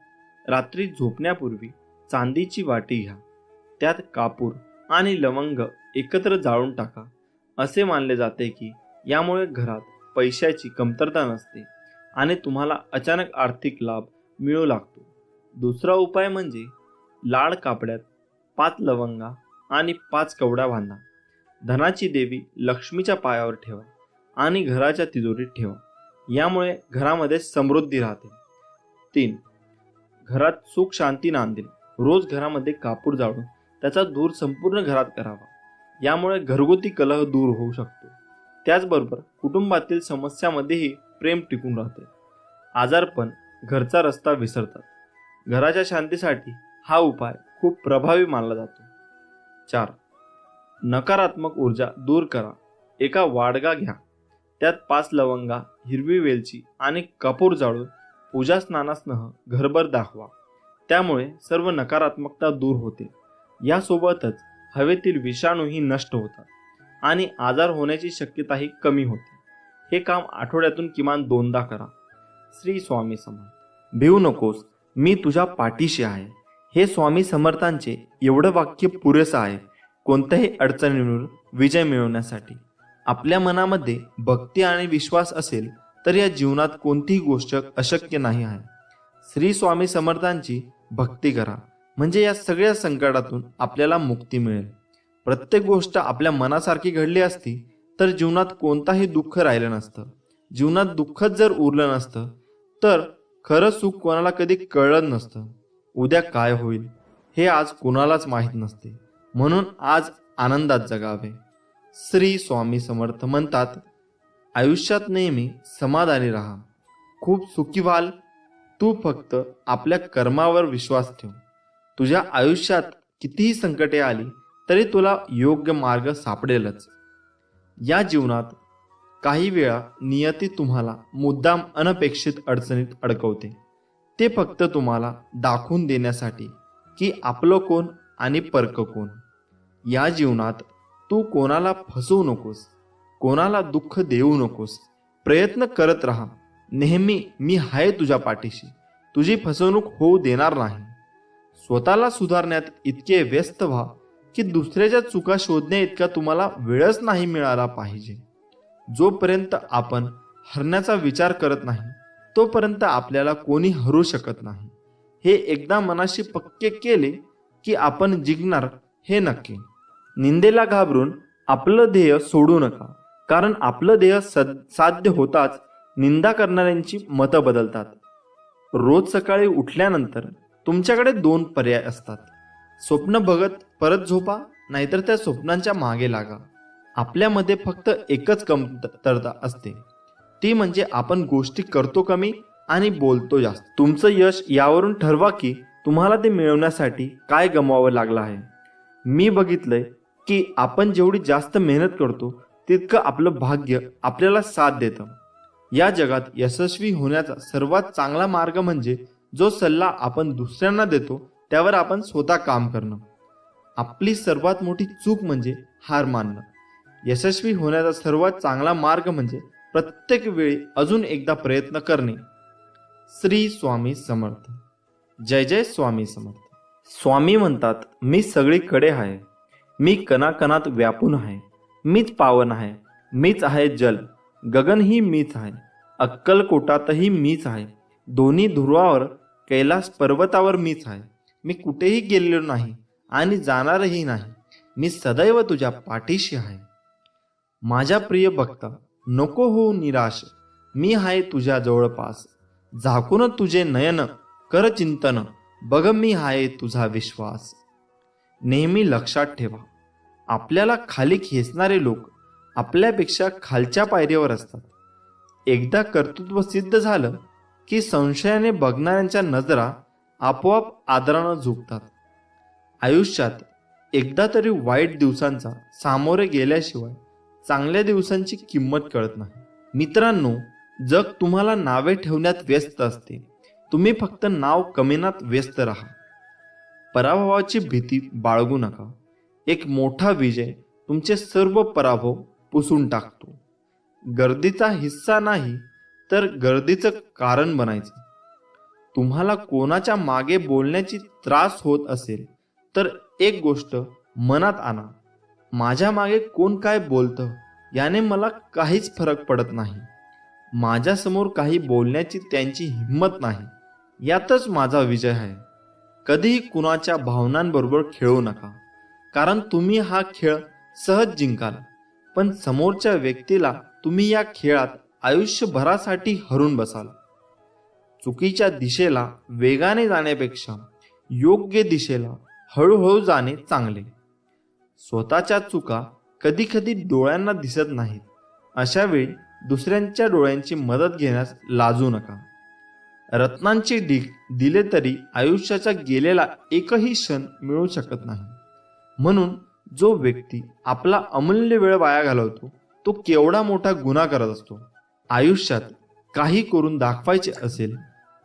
रात्री झोपण्यापूर्वी चांदीची वाटी घ्या. त्यात कापूर आणि लवंग एकत्र जाळून टाका. असे मानले जाते की यामुळे घरात पैशाची कमतरता नसते आणि तुम्हाला अचानक आर्थिक लाभ मिळू लागतो. दुसरा उपाय म्हणजे लाल कापड्यात 5 लवंगा आणि 5 कवड्या बांधा. धनाची देवी लक्ष्मीच्या पायावर ठेवा आणि घराच्या तिजोरीत ठेवा. यामुळे घरामध्ये समृद्धी राहते. 3. घरात सुख शांती नांदेल. रोज घरामध्ये कापूर जाळून त्याचा धूर संपूर्ण घरात करावा. यामुळे घरगुती कलह दूर होऊ शकतो. त्याचबरोबर कुटुंबातील समस्यामध्येही प्रेम टिकून राहते. आजारपण घरचा रस्ता विसरतात. घराच्या शांतीसाठी हा उपाय खूप प्रभावी मानला जातो. 4. नकारात्मक ऊर्जा दूर करा. एका वाडगा घ्या. त्यात 5 लवंगा, हिरवी वेलची आणि कापूर जाळून पूजा स्नानासह घरभर दाखवा. त्यामुळे सर्व नकारात्मकता दूर होते. यासोबतच हवेतील विषाणूही नष्ट होतात आणि आजार होण्याची शक्यताही कमी होते. हे काम आठवड्यातून किमान 2दा करा. श्री स्वामी समर्थ. भिवू नकोस, मी तुझ्या पाठीशी आहे. हे स्वामी समर्थांचे एवढं वाक्य पुरेसं आहे कोणत्याही अडचणींवर विजय मिळवण्यासाठी. आपल्या मनामध्ये भक्ती आणि विश्वास असेल तर या जीवनात कोणतीही गोष्ट अशक्य नाही आहे. श्री स्वामी समर्थांची भक्ती करा. म्हणजे या सगळ्या संकटातून आपल्याला मुक्ती मिळेल. प्रत्येक गोष्ट आपल्या मनासारखी घडली असती तर जीवनात कोणताही दुःख राहिलं नसतं. जीवनात दुःखच जर उरलं नसतं तर खरं सुख कोणाला कधी कळलं नसतं. उद्या काय होईल हे आज कोणालाच माहीत नसते. म्हणून आज आनंदात जगावे. श्री स्वामी समर्थ म्हणतात, आयुष्यात नेहमी समाधानी राहा. खूप सुखी व्हाल. तू फक्त आपल्या कर्मावर विश्वास ठेव. तुझ्या आयुष्यात कितीही संकटे आली तरी तुला योग्य मार्ग सापडेलच. या जीवनात काही वेळा नियती तुम्हाला मुद्दाम अनपेक्षित अडचणीत अडकवते. ते फक्त तुम्हाला दाखवून देण्यासाठी की आपलं कोण आणि परक कोण. या जीवनात तू कोणाला फसवू नकोस, कोणाला दुःख देऊ नकोस. प्रयत्न करत राहा. नेहमी मी आहे तुझ्या पाठीशी. तुझी फसवणूक होऊ देणार नाही. स्वतःला सुधारण्यात इतके व्यस्त व्हा की दुसऱ्याच्या चुका शोधण्या इतका तुम्हाला वेळच नाही मिळाला पाहिजे. जोपर्यंत आपण हरण्याचा विचार करत नाही तोपर्यंत आपल्याला कोणी हरू शकत नाही. हे एकदा मनाशी पक्के केले की आपण जिंकणार हे नक्की. निंदेला घाबरून आपलं ध्येय सोडू नका, कारण आपलं ध्येय साध्य होताच निंदा करणाऱ्यांची मतं बदलतात. रोज सकाळी उठल्यानंतर तुमच्याकडे 2 पर्याय असतात. स्वप्न बघत परत झोपा, नाहीतर त्या स्वप्नांच्या मागे लागा. आपल्यामध्ये फक्त एकच कमतरता असते, ती म्हणजे आपण गोष्टी करतो कमी आणि बोलतो जास्त. तुमचं यश यावरून ठरवा की तुम्हाला ते मिळवण्यासाठी काय गमवावं लागलं आहे. मी बघितलंय की आपण जेवढी जास्त मेहनत करतो तितकं आपलं भाग्य आपल्याला साथ देतं. या जगात यशस्वी होण्याचा सर्वात चांगला मार्ग म्हणजे जो सल्ला आपण दुसऱ्यांना देतो त्यावर आपण स्वतः काम करणं. आपली सर्वात मोठी चूक म्हणजे हार मानणं. यशस्वी होण्याचा सर्वात चांगला मार्ग म्हणजे प्रत्येक वेळी अजून एकदा प्रयत्न करणे. श्री स्वामी समर्थ. जय जय स्वामी समर्थ. स्वामी म्हणतात, मी सगळीकडे आहे. मी कणाकणात व्यापून आहे. मीच पावन आहे. मीच आहे जल. गगनही मीच आहे. अक्कलकोटातही मीच आहे. दोन्ही ध्रुवावर कैलास पर्वतावर मीच आहे. मी कुठेही गेलेलो नाही आणि जाणारही नाही. मी सदैव तुझ्या पाठीशी आहे. माझ्या प्रिय भक्ता, नको होऊ निराश. मी आहे तुझ्या जवळपास. झाकून तुझे नयन कर चिंतन. बघ मी आहे तुझा विश्वास. नेहमी लक्षात ठेवा, आपल्याला खाली खेचणारे लोक आपल्यापेक्षा खालच्या पायरीवर असतात. एकदा कर्तृत्व सिद्ध झालं की संशयाने बघणाऱ्यांच्या नजरा आपोआप आदरानं झुकतात. आयुष्यात एकदा तरी वाईट दिवसांचा सामोरे गेल्याशिवाय चांगल्या दिवसांची किंमत कळत नाही. मित्रांनो, जग तुम्हाला नावे ठेवण्यात व्यस्त असते. तुम्ही फक्त नाव कमविण्यात व्यस्त राहा. पराभवाची भीती बाळगू नका. एक मोठा विजय तुमचे सर्व पराभव पुसून टाकतो. गर्दीचा हिस्सा नाही तर गर्दीचं कारण बनायचं. तुम्हाला कोणाच्या मागे बोलण्याची त्रास होत असेल तर एक गोष्ट मनात आणा, माझ्या मागे कोण काय बोलतं याने मला काहीच फरक पडत नाही. माझ्यासमोर काही बोलण्याची त्यांची हिंमत नाही, यातच माझा विजय आहे. कधीही कुणाच्या भावनांबरोबर खेळू नका, कारण तुम्ही हा खेळ सहज जिंकाल, पण समोरच्या व्यक्तीला तुम्ही या खेळात आयुष्यभरासाठी हरून बसाल. चुकीच्या दिशेला वेगाने जाण्यापेक्षा योग्य दिशेला हळूहळू जाणे चांगले. स्वतःच्या चुका कधी कधी डोळ्यांना दिसत नाहीत. अशा वेळी दुसऱ्यांच्या डोळ्यांची मदत घेण्यास लाजू नका. रत्नांची ढीग दिले तरी आयुष्याचा गेलेला एकही क्षण मिळू शकत नाही. म्हणून जो व्यक्ती आपला अमूल्य वेळ वाया घालवतो तो केवढा मोठा गुन्हा करत असतो. आयुष्यात काही करून दाखवायचे असेल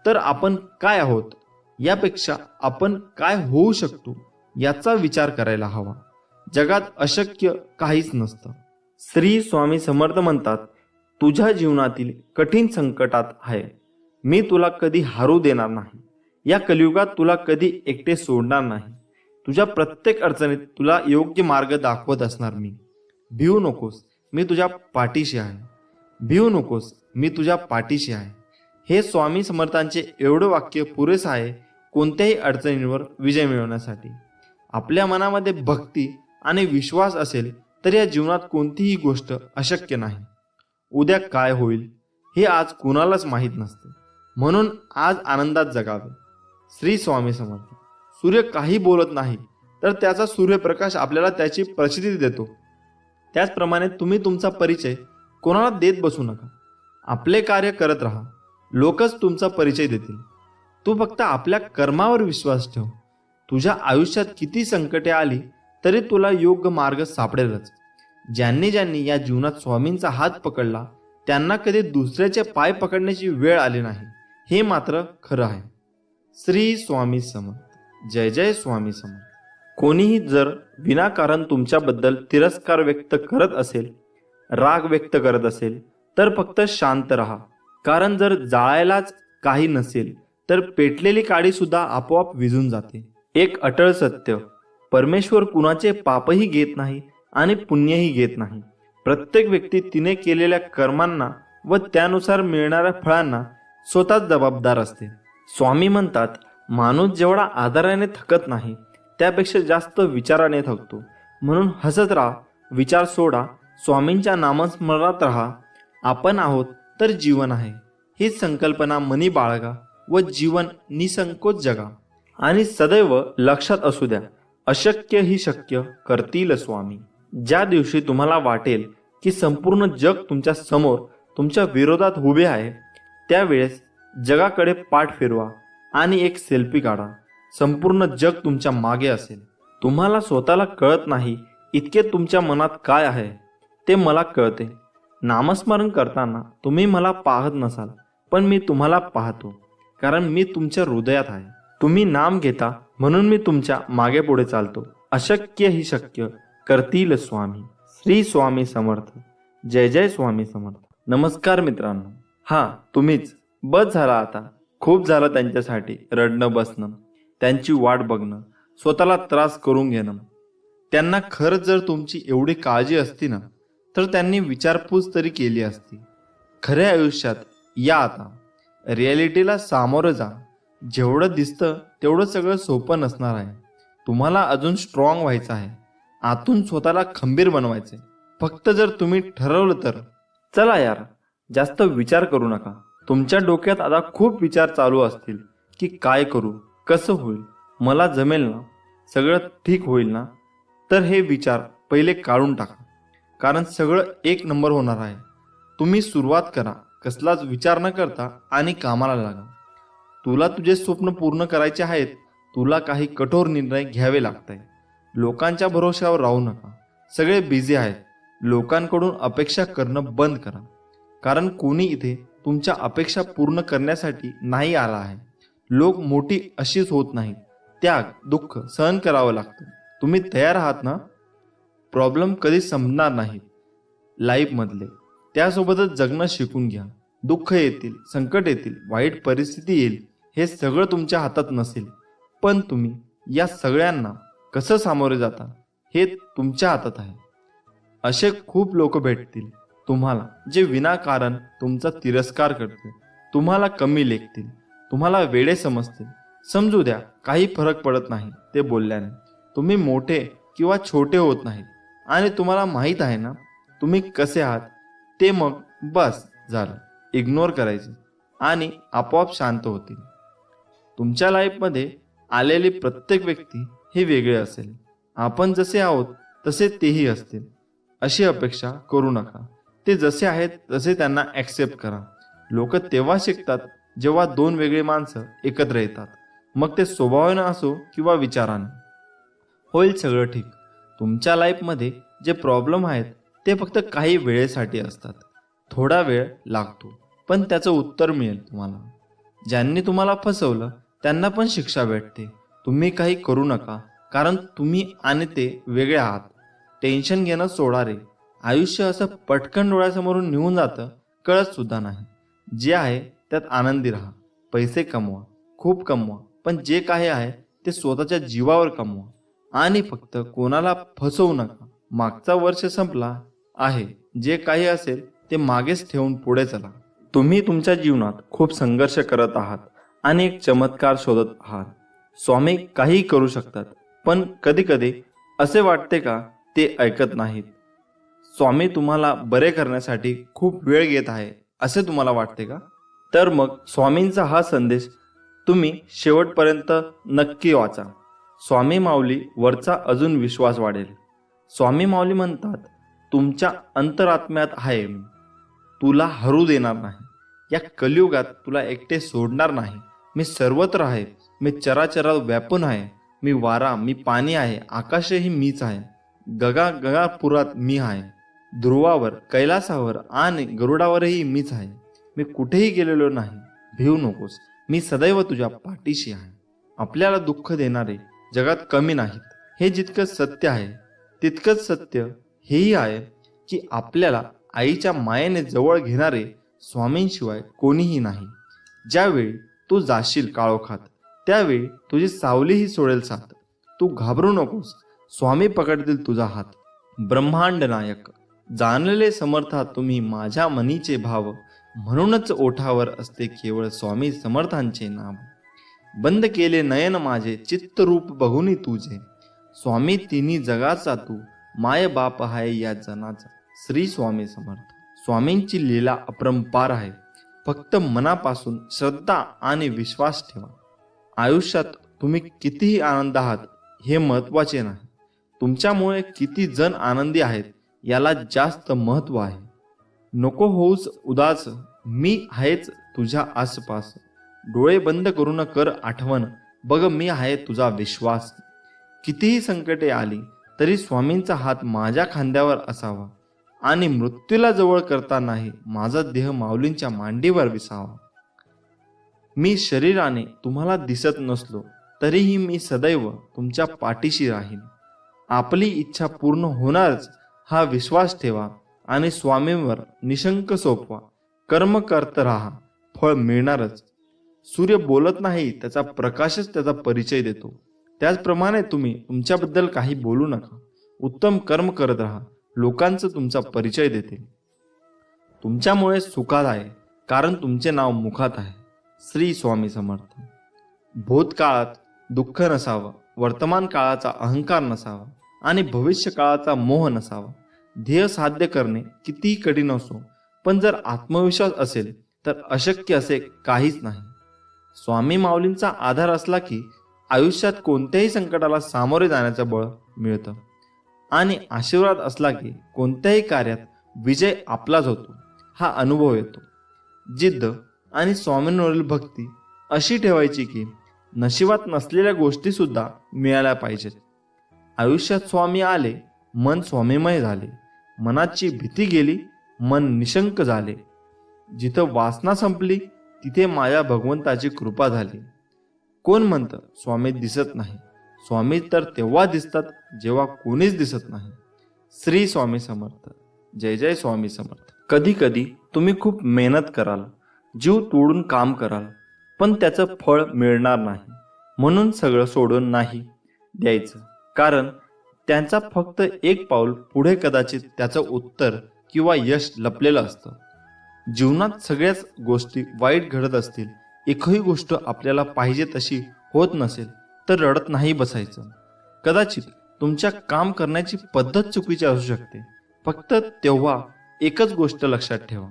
तर आपण काय आहोत यापेक्षा आपण काय होऊ शकतो याचा विचार करायला हवा. जगात अशक्य काहीच नसतं. श्री स्वामी समर्थ म्हणतात, तुझ्या जीवनातील कठीण संकटात आहे मी तुला कधी हारू देणार नाही. या कलियुगात तुला कधी एकटे सोडणार नाही. तुझ्या प्रत्येक अडचणीत तुला योग्य मार्ग दाखवत असणार मी. भिवू नकोस, मी तुझ्या पाठीशी आहे. भिवू नकोस, मी तुझ्या पाठीशी आहे. हे स्वामी समर्थांचे एवढं वाक्य पुरेसं आहे कोणत्याही अडचणींवर विजय मिळवण्यासाठी. आपल्या मनामध्ये भक्ती आणि विश्वास असेल तर या जीवनात कोणतीही गोष्ट अशक्य नाही. उद्या काय होईल हे आज कुणालाच माहीत नसते, म्हणून आज आनंदात जगावे. श्री स्वामी समर्थ. सूर्य काही बोलत नाही तर त्याचा सूर्यप्रकाश आपल्याला त्याची प्रचिती देतो. त्याचप्रमाणे तुम्ही तुमचा परिचय कोणाला देत बसू नका. आपले कार्य करत राहा, लोकच तुमचा परिचय देतील. तू फक्त आपल्या कर्मावर विश्वास ठेव. तुझ्या आयुष्यात किती संकटे आली तरी तुला योग्य मार्ग सापडेलच. ज्यांनी ज्यांनी या जीवनात स्वामींचा हात पकडला त्यांना कधी दुसऱ्याचे पाय पकडण्याची वेळ आली नाही, हे मात्र खरं आहे. श्री स्वामी समर्थ. जय जय स्वामी समर्थ. कोणीही जर विनाकारण तुमच्याबद्दल तिरस्कार व्यक्त करत असेल, राग व्यक्त करत असेल तर फक्त शांत राहा. कारण जर जाळायलाच काही नसेल तर पेटलेली काडी सुद्धा आपोआप विझून जाते. एक अटळ सत्य, परमेश्वर कुणाचे पापही घेत नाही आणि पुण्यही घेत नाही. प्रत्येक व्यक्ती तिने केलेल्या कर्मांना व त्यानुसार मिळणाऱ्या फळांना स्वतःच जबाबदार असते. स्वामी म्हणतात, माणूस जेवढा आदराने थकत नाही त्यापेक्षा जास्त विचाराने थकतो. म्हणून हसत राहा, विचार सोडा, स्वामींच्या नामस्मरणात राहा. आपण आहोत तर जीवन आहे हीच संकल्पना मनी बाळगा व जीवन निसंकोच जगा. आणि सदैव लक्षात असू द्या, अशक्य ही शक्य करतील स्वामी. ज्या दिवशी तुम्हाला वाटेल की संपूर्ण जग तुमच्या समोर तुमच्या विरोधात उभे आहे, त्यावेळेस जगाकडे पाठ फिरवा आणि एक सेल्फी काढा. संपूर्ण जग तुमच्या मागे असेल. तुम्हाला स्वतःला कळत नाही इतके तुमच्या मनात काय आहे ते मला कळते. नामस्मरण करताना तुम्ही मला पाहत नसाल, पण मी तुम्हाला पाहतो, कारण मी तुमच्या हृदयात आहे. तुम्ही नाम घेता म्हणून मी तुमच्या मागे पुढे चालतो. अशक्य ही शक्य करतील स्वामी. श्री स्वामी समर्थ. जय जय स्वामी समर्थ. नमस्कार मित्रांनो. हा तुम्हीच. बस झाला आता, खूप झालं त्यांच्यासाठी रडणं बसणं, त्यांची वाट बघणं, स्वतःला त्रास करून घेणं. त्यांना खरंच जर तुमची एवढी काळजी असती ना तर त्यांनी विचारपूस तरी केली असती. खऱ्या आयुष्यात या आता, रिॲलिटीला सामोरं जा. जेवढं दिसतं तेवढं सगळं सोपं नसणार आहे. तुम्हाला अजून स्ट्रॉंग व्हायचं आहे, आतून स्वतःला खंबीर बनवायचे. फक्त जर तुम्ही ठरवलं तर. चला यार, जास्त विचार करू नका. तुमच्या डोक्यात आता खूप विचार चालू असतील की काय करू, कसं होईल, मला जमेल ना, सगळं ठीक होईल ना. तर हे विचार पहिले काढून टाका, कारण सगळं एक नंबर होणार आहे. तुम्ही सुरुवात करा, कसलाच विचार न करता, आणि कामाला लागा. तुला तुझे स्वप्न पूर्ण करायचे आहेत. तुला काही कठोर निर्णय घ्यावे लागत आहे. लोकांच्या भरोश्यावर राहू नका. सगळे बिझी आहेत. लोकांकडून अपेक्षा करणं बंद करा, कारण कोणी इथे तुमच्या अपेक्षा पूर्ण करण्यासाठी नाही आला आहे. लोक मोठी अशीच होत नाहीत. त्याग, दुःख सहन करावं लागतं. तुम्ही तयार आहात ना? प्रॉब्लेम कधी संपणार नाहीत लाईफमधले. त्यासोबतच जगणं शिकून घ्या. दुःख येतील, संकट येतील, वाईट परिस्थिती येईल, हे सगळं तुमच्या हातात नसेल. पण तुम्ही या सगळ्यांना कसं सामोरे जाता हे तुमच्या हातात आहे. असे खूप लोक भेटतील तुम्हाला जे विनाकारण तुमचा तिरस्कार करतील, तुम्हाला कमी लेखतील, तुम्हाला वेडे समजतील. समजू द्या, काही फरक पडत नाही ते बोलल्याने. तुम्ही मोठे किंवा छोटे होत नाहीत आणि तुम्हाला माहीत आहे ना तुम्ही कसे आहात ते. मग बस झालं. इग्नोर करायचे आणि आपोआप शांत होतील. तुमच्या लाईफमध्ये आलेली प्रत्येक व्यक्ती हे वेगळे असेल. आपण जसे आहोत तसे तेही असतील अशी अपेक्षा करू नका. ते जसे आहेत तसे त्यांना ॲक्सेप्ट करा. लोक तेव्हा शिकतात जेव्हा दोन वेगळी माणसं एकत्र येतात. मग ते स्वभावाने असो किंवा विचाराने. होईल सगळं ठीक. तुमच्या लाईफमध्ये जे प्रॉब्लेम आहेत ते फक्त काही वेळेसाठी असतात. थोडा वेळ लागतो, पण त्याचं उत्तर मिळेल तुम्हाला. ज्यांनी तुम्हाला फसवलं त्यांना पण शिक्षा भेटते. तुम्ही काही करू नका, कारण तुम्ही आणि ते वेगळे आहात. टेन्शन घेणं सोडा रे. आयुष्य असं पटकन डोळ्यासमोरून निघून जातं, कळत सुद्धा नाही. जे आहे त्यात आनंदी राहा. पैसे कमवा, खूप कमवा, पण जे काही आहे ते स्वतःच्या जीवावर कमवा. आणि फक्त कोणाला फसवू नका. मागचा वर्ष संपला आहे, जे काही असेल ते मागेच ठेवून पुढे चला. तुम्ही तुमच्या जीवनात खूप संघर्ष करत आहात आणि एक चमत्कार शोधत आहात. स्वामी काही करू शकतात, पण कधी कधी असे वाटते का ते ऐकत नाहीत? स्वामी तुम्हाला बरे करण्यासाठी खूप वेळ घेत आहे असे तुम्हाला वाटते का? तर मग स्वामींचा हा संदेश तुम्ही शेवटपर्यंत नक्की वाचा. स्वामी माऊली वरचा अजून विश्वास वाढेल. स्वामी माऊली म्हणतात, तुमच्या अंतरात्म्यात आहे मी, तुला हरू देणार नाही. या कलियुगात तुला एकटे सोडणार नाही. मी सर्वत्र आहे. मी चराचरात व्यापून आहे. मी वारा, मी पाणी आहे. आकाशही मीच आहे. गगापुरात मी आहे. ध्रुवावर, कैलासावर आणि गरुडावरही मीच आहे. मी कुठेही गेलेलो नाही. भिवू नकोस, मी सदैव तुझ्या पाठीशी आहे. आपल्याला दुःख देणारे जगात कमी नाहीत. हे जितकं सत्य आहे तितकंच सत्य हेही आहे की आपल्याला आईच्या मायेने जवळ घेणारे स्वामींशिवाय कोणीही नाही. ज्यावेळी तू जाशील काळोखात त्यावेळी तुझी सावलीही सोडेल साथ. तू घाबरू नकोस, स्वामी पकडतील तुझा हात. ब्रह्मांड नायक जाणलेले समर्था तुम्ही माझ्या मनीचे भाव, म्हणूनच ओठावर असते केवळ स्वामी समर्थांचे नाव. बंद केले नयन माझे चित्तरूप बघुनी तुझे, स्वामी तिन्ही जगाचा तू माय बाप आहे या जनाचा. श्री स्वामी समर्थ. स्वामींची लीला अपरंपार आहे. फक्त मनापासून श्रद्धा आणि विश्वास ठेवा. आयुष्यात तुम्ही कितीही आनंद आहात हे महत्त्वाचे नाही, तुमच्यामुळे किती जण आनंदी आहेत याला जास्त महत्त्व आहे. नको होऊस उदास, मी आहेच तुझ्या आसपास. डोळे बंद करून कर आठवण, बघ मी आहे तुझा विश्वास. कितीही संकटे आली तरी स्वामींचा हात माझ्या खांद्यावर असावा आणि मृत्यूला जवळ करतानाही माझा देह माऊलींच्या मांडीवर विसावा. मी शरीराने तुम्हाला दिसत नसलो तरीही मी सदैव तुमच्या पाठीशी राहीन. आपली इच्छा पूर्ण होणारच हा विश्वास ठेवा आणि स्वामींवर निशंक सोपवा. कर्म करत राहा, फळ मिळणारच. सूर्य बोलत नाही, त्याचा प्रकाशच त्याचा परिचय देतो. त्याचप्रमाणे तुम्ही तुमच्याबद्दल काही बोलू नका. उत्तम कर्म करत राहा, लोकांचं तुमचा परिचय देतील. तुमच्यामुळे सुखात आहे कारण तुमचे नाव मुखात आहे. श्री स्वामी समर्थ. भूतकाळात दुःख नसावं, वर्तमान काळाचा अहंकार नसावा आणि भविष्य काळाचा मोह नसावा. ध्येय साध्य करणे कितीही कठीण असो, पण जर आत्मविश्वास असेल तर अशक्य असे काहीच नाही. स्वामी माऊलींचा आधार असला की आयुष्यात कोणत्याही संकटाला सामोरे जाण्याचं बळ मिळतं आणि आशीर्वाद असला की कोणत्याही कार्यात विजय आपलाच होतो हा अनुभव येतो. जिद्द आणि स्वामींवरील भक्ती अशी ठेवायची की नशिबात नसलेल्या गोष्टी सुद्धा मिळाल्या पाहिजेत. आयुष्यात स्वामी आले, मन स्वामीमय झाले. मनाची भीती गेली, मन निशंक झाले. जिथं वासना संपली तिथे माझ्या भगवंताची कृपा झाली. कोण म्हणतं स्वामी दिसत नाही? स्वामी तर तेव्हा दिसतात जेव्हा कोणीच दिसत नाही. श्री स्वामी समर्थ. जय जय स्वामी समर्थ. कधी कधी तुम्ही खूप मेहनत कराल, जीव तोडून काम कराल, पण त्याचं फळ मिळणार नाही. म्हणून सगळं सोडून नाही द्यायचं, कारण त्यांचा फक्त एक पाऊल पुढे कदाचित त्याचं उत्तर किंवा यश लपलेलं असतं. जीवनात सगळ्याच गोष्टी वाईट घडत असतील, एकही गोष्ट आपल्याला पाहिजे तशी होत नसेल तर रडत नाही बसायचं. कदाचित तुमच्या काम करण्याची पद्धत चुकीची असू शकते. फक्त तेव्हा एकच गोष्ट लक्षात ठेवा,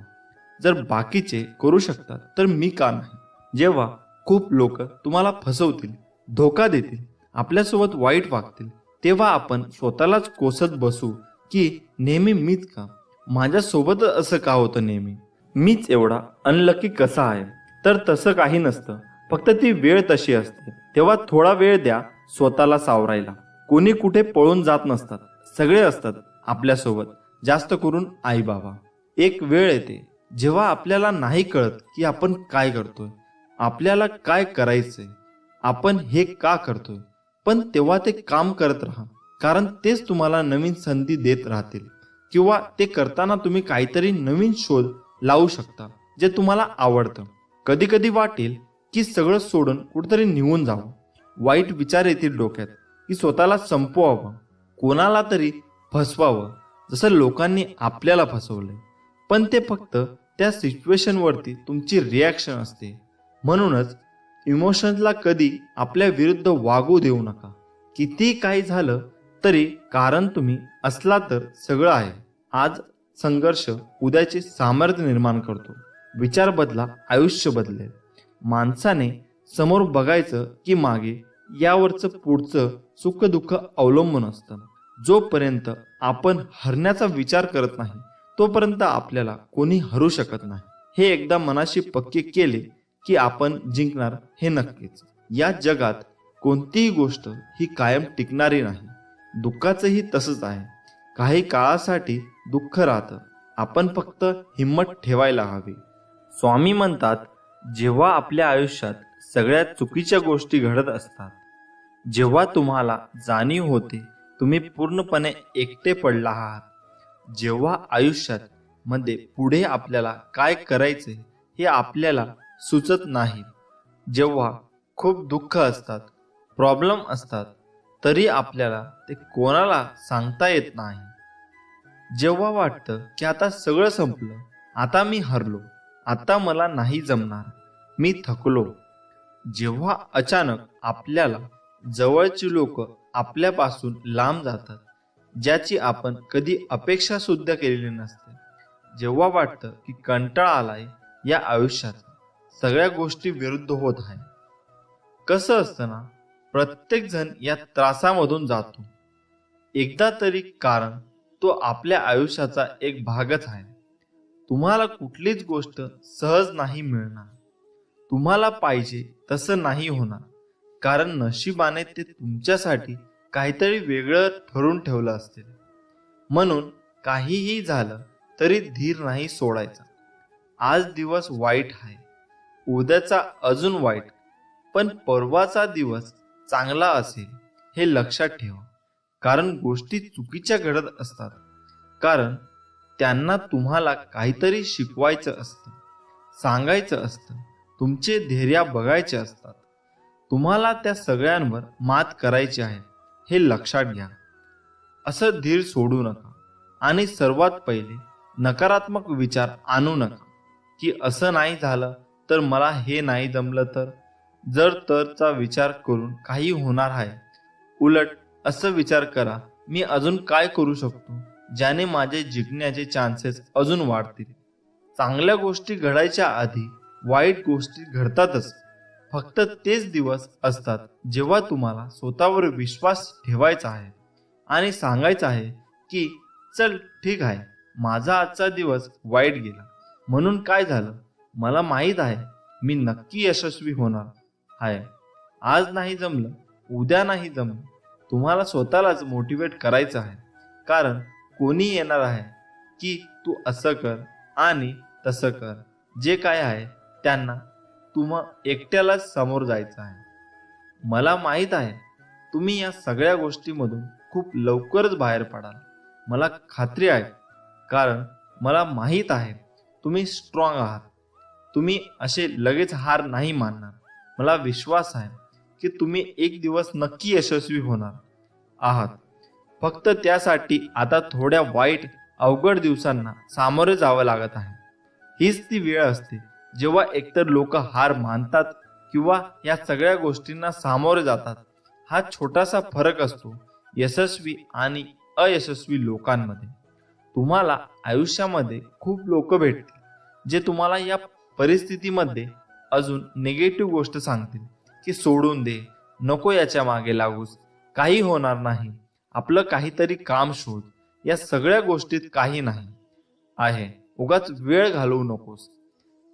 जर बाकीचे करू शकतात तर मी का नाही? जेव्हा खूप लोक तुम्हाला फसवतील, धोका देतील, आपल्यासोबत वाईट वागतील, तेव्हा आपण स्वतःलाच कोसत बसू की नेहमी मीच का? माझ्यासोबत असं का होतं नेहमी? मीच एवढा अनलकी कसा आहे? तर तसं काही नसतं, फक्त ती वेळ तशी असते. तेव्हा थोडा वेळ द्या स्वतःला सावरायला. कोणी कुठे पळून जात नसतात, सगळे असतात आपल्यासोबत, जास्त करून आई बाबा. एक वेळ येते जेव्हा आपल्याला नाही कळत की आपण काय करतोय, आपल्याला काय करायचंय, आपण हे का करतोय, पण तेव्हा ते काम करत राहा, कारण तेच तुम्हाला नवीन संधी देत राहतील. किंवा ते करताना तुम्ही काहीतरी नवीन शोध लावू शकता जे तुम्हाला आवडतं. कधी कधी वाटेल की सगळं सोडून कुठेतरी निघून जावं. वाईट विचार येतील डोक्यात की स्वतःला संपवावं, कोणाला तरी फसवावं, जसं लोकांनी आपल्याला फसवलंय. पण ते फक्त त्या सिच्युएशनवरती तुमची रिॲक्शन असते. म्हणूनच इमोशन्सला कधी आपल्या विरुद्ध वागू देऊ नका. किती काही झालं तरी कारण तुम्ही असला तर सगळं आहे. आज संघर्ष उद्याचे सामर्थ्य निर्माण करतो. विचार बदला, आयुष्य बदलेल. माणसाने समोर बघायचं की मागे, यावरचं पुढचं सुख दुःख अवलंबून असतं. जोपर्यंत आपण हरण्याचा विचार करत नाही तोपर्यंत आपल्याला कोणी हरू शकत नाही. हे एकदा मनाशी पक्के केले की आपण जिंकणार हे नक्कीच. या जगात कोणतीही गोष्ट ही कायम टिकणारी नाही. दुःखाचंही तसंच आहे. काही काळासाठी दुःख राहतं. आपण फक्त हिंमत ठेवायला हवी. स्वामी म्हणतात, जेव्हा आपल्या आयुष्यात सगळ्यात चुकीच्या गोष्टी घडत असतात, जेव्हा तुम्हाला जाणीव होते तुम्ही पूर्णपणे एकटे पडला आहात, जेव्हा आयुष्यात मध्ये पुढे आपल्याला काय करायचे हे आपल्याला सुचत नाही, जेव्हा खूप दुःख असतात, प्रॉब्लेम असतात, तरी आपल्याला ते कोणाला सांगता येत नाही, जेव्हा वाटतं की आता सगळं संपलं, आता मी हरलो, आता मला नाही जमणार, मी थकलो, जेव्हा अचानक आपल्याला जवळची लोक आपल्यापासून लांब जातात, ज्याची आपण कधी अपेक्षा सुद्धा केलेली नसते, जेव्हा वाटतं की कंटाळा आलाय या आयुष्यात, सगळ्या गोष्टी विरुद्ध होत आहे. कसं असतं ना, प्रत्येक जण या त्रासामधून जातो एकदा तरी, कारण तो आपल्या आयुष्याचा एक भागच आहे. तुम्हाला कुठलीच गोष्ट सहज नाही मिळणार. तुम्हाला पाहिजे तसं नाही होणार, कारण नशिबाने ते तुमच्यासाठी काहीतरी वेगळं ठरवून ठेवलं असते. म्हणून काहीही झालं तरी धीर नाही सोडायचा. आज दिवस वाईट आहे, उद्याचा अजून वाईट, पण परवाचा दिवस चांगला असेल हे लक्षात ठेवा. कारण गोष्टी चुकीच्या घडत असतात, कारण त्यांना तुम्हाला काहीतरी शिकवायचं असतं, सांगायचं असतं, तुमचे धैर्य बघायचे असतात. तुम्हाला त्या सगळ्यांवर मात करायची आहे हे लक्षात घ्या. असं धीर सोडू नका. आणि सर्वात पहिले नकारात्मक विचार आणू नका की असं नाही झालं तर, मला हे नाही जमलं तर, जर तरचा विचार करून काही होणार आहे. उलट असं विचार करा, मी अजून काय करू शकतो ज्याने माझे जिंकण्याचे चान्सेस अजून वाढतील. चांगल्या गोष्टी घडायच्या आधी वाईट गोष्टी घडतातच. फक्त तेच दिवस असतात जेव्हा तुम्हाला स्वतःवर विश्वास ठेवायचा आहे आणि सांगायचं आहे की चल ठीक आहे, माझा आजचा दिवस वाईट गेला, म्हणून काय झालं, मला माहीत आहे मी नक्की यशस्वी होणार आहे. आज नाही जमलं, उद्या नाही जमलं, तुम्हाला स्वतःलाच मोटिवेट करायचं आहे. कारण कोणी येणार आहे की तू असं कर आणि तसं कर, जे काय आहे त्यांना तुम्हा एकट्यालाच समोर जायचं आहे. मला माहीत आहे तुम्ही या सगळ्या गोष्टीमधून खूप लवकरच बाहेर पडाल. मला खात्री आहे, कारण मला माहीत आहे तुम्ही स्ट्रॉंग आहात. तुम्ही असे लगेच हार नाही मानणार. मला विश्वास आहे की तुम्ही एक दिवस नक्की यशस्वी होणार आहात. फक्त त्यासाठी आता थोड्या वाईट अवघड दिवसांना सामोरे जावं लागत आहे. हीच ती वेळ असते जेव्हा एकतर लोक हार मानतात किंवा या सगळ्या गोष्टींना सामोरे जातात. हा छोटासा फरक असतो यशस्वी आणि अयशस्वी लोकांमध्ये. तुम्हाला आयुष्यामध्ये खूप लोक भेटतील जे तुम्हाला या परिस्थितीमध्ये अजून निगेटिव्ह गोष्ट सांगतील की सोडून दे, नको याच्या मागे लागूस, काही होणार नाही, आपलं काहीतरी काम शोध. या सगळ्या गोष्टीत काही नाही आहे, उगाच वेळ घालवू नकोस.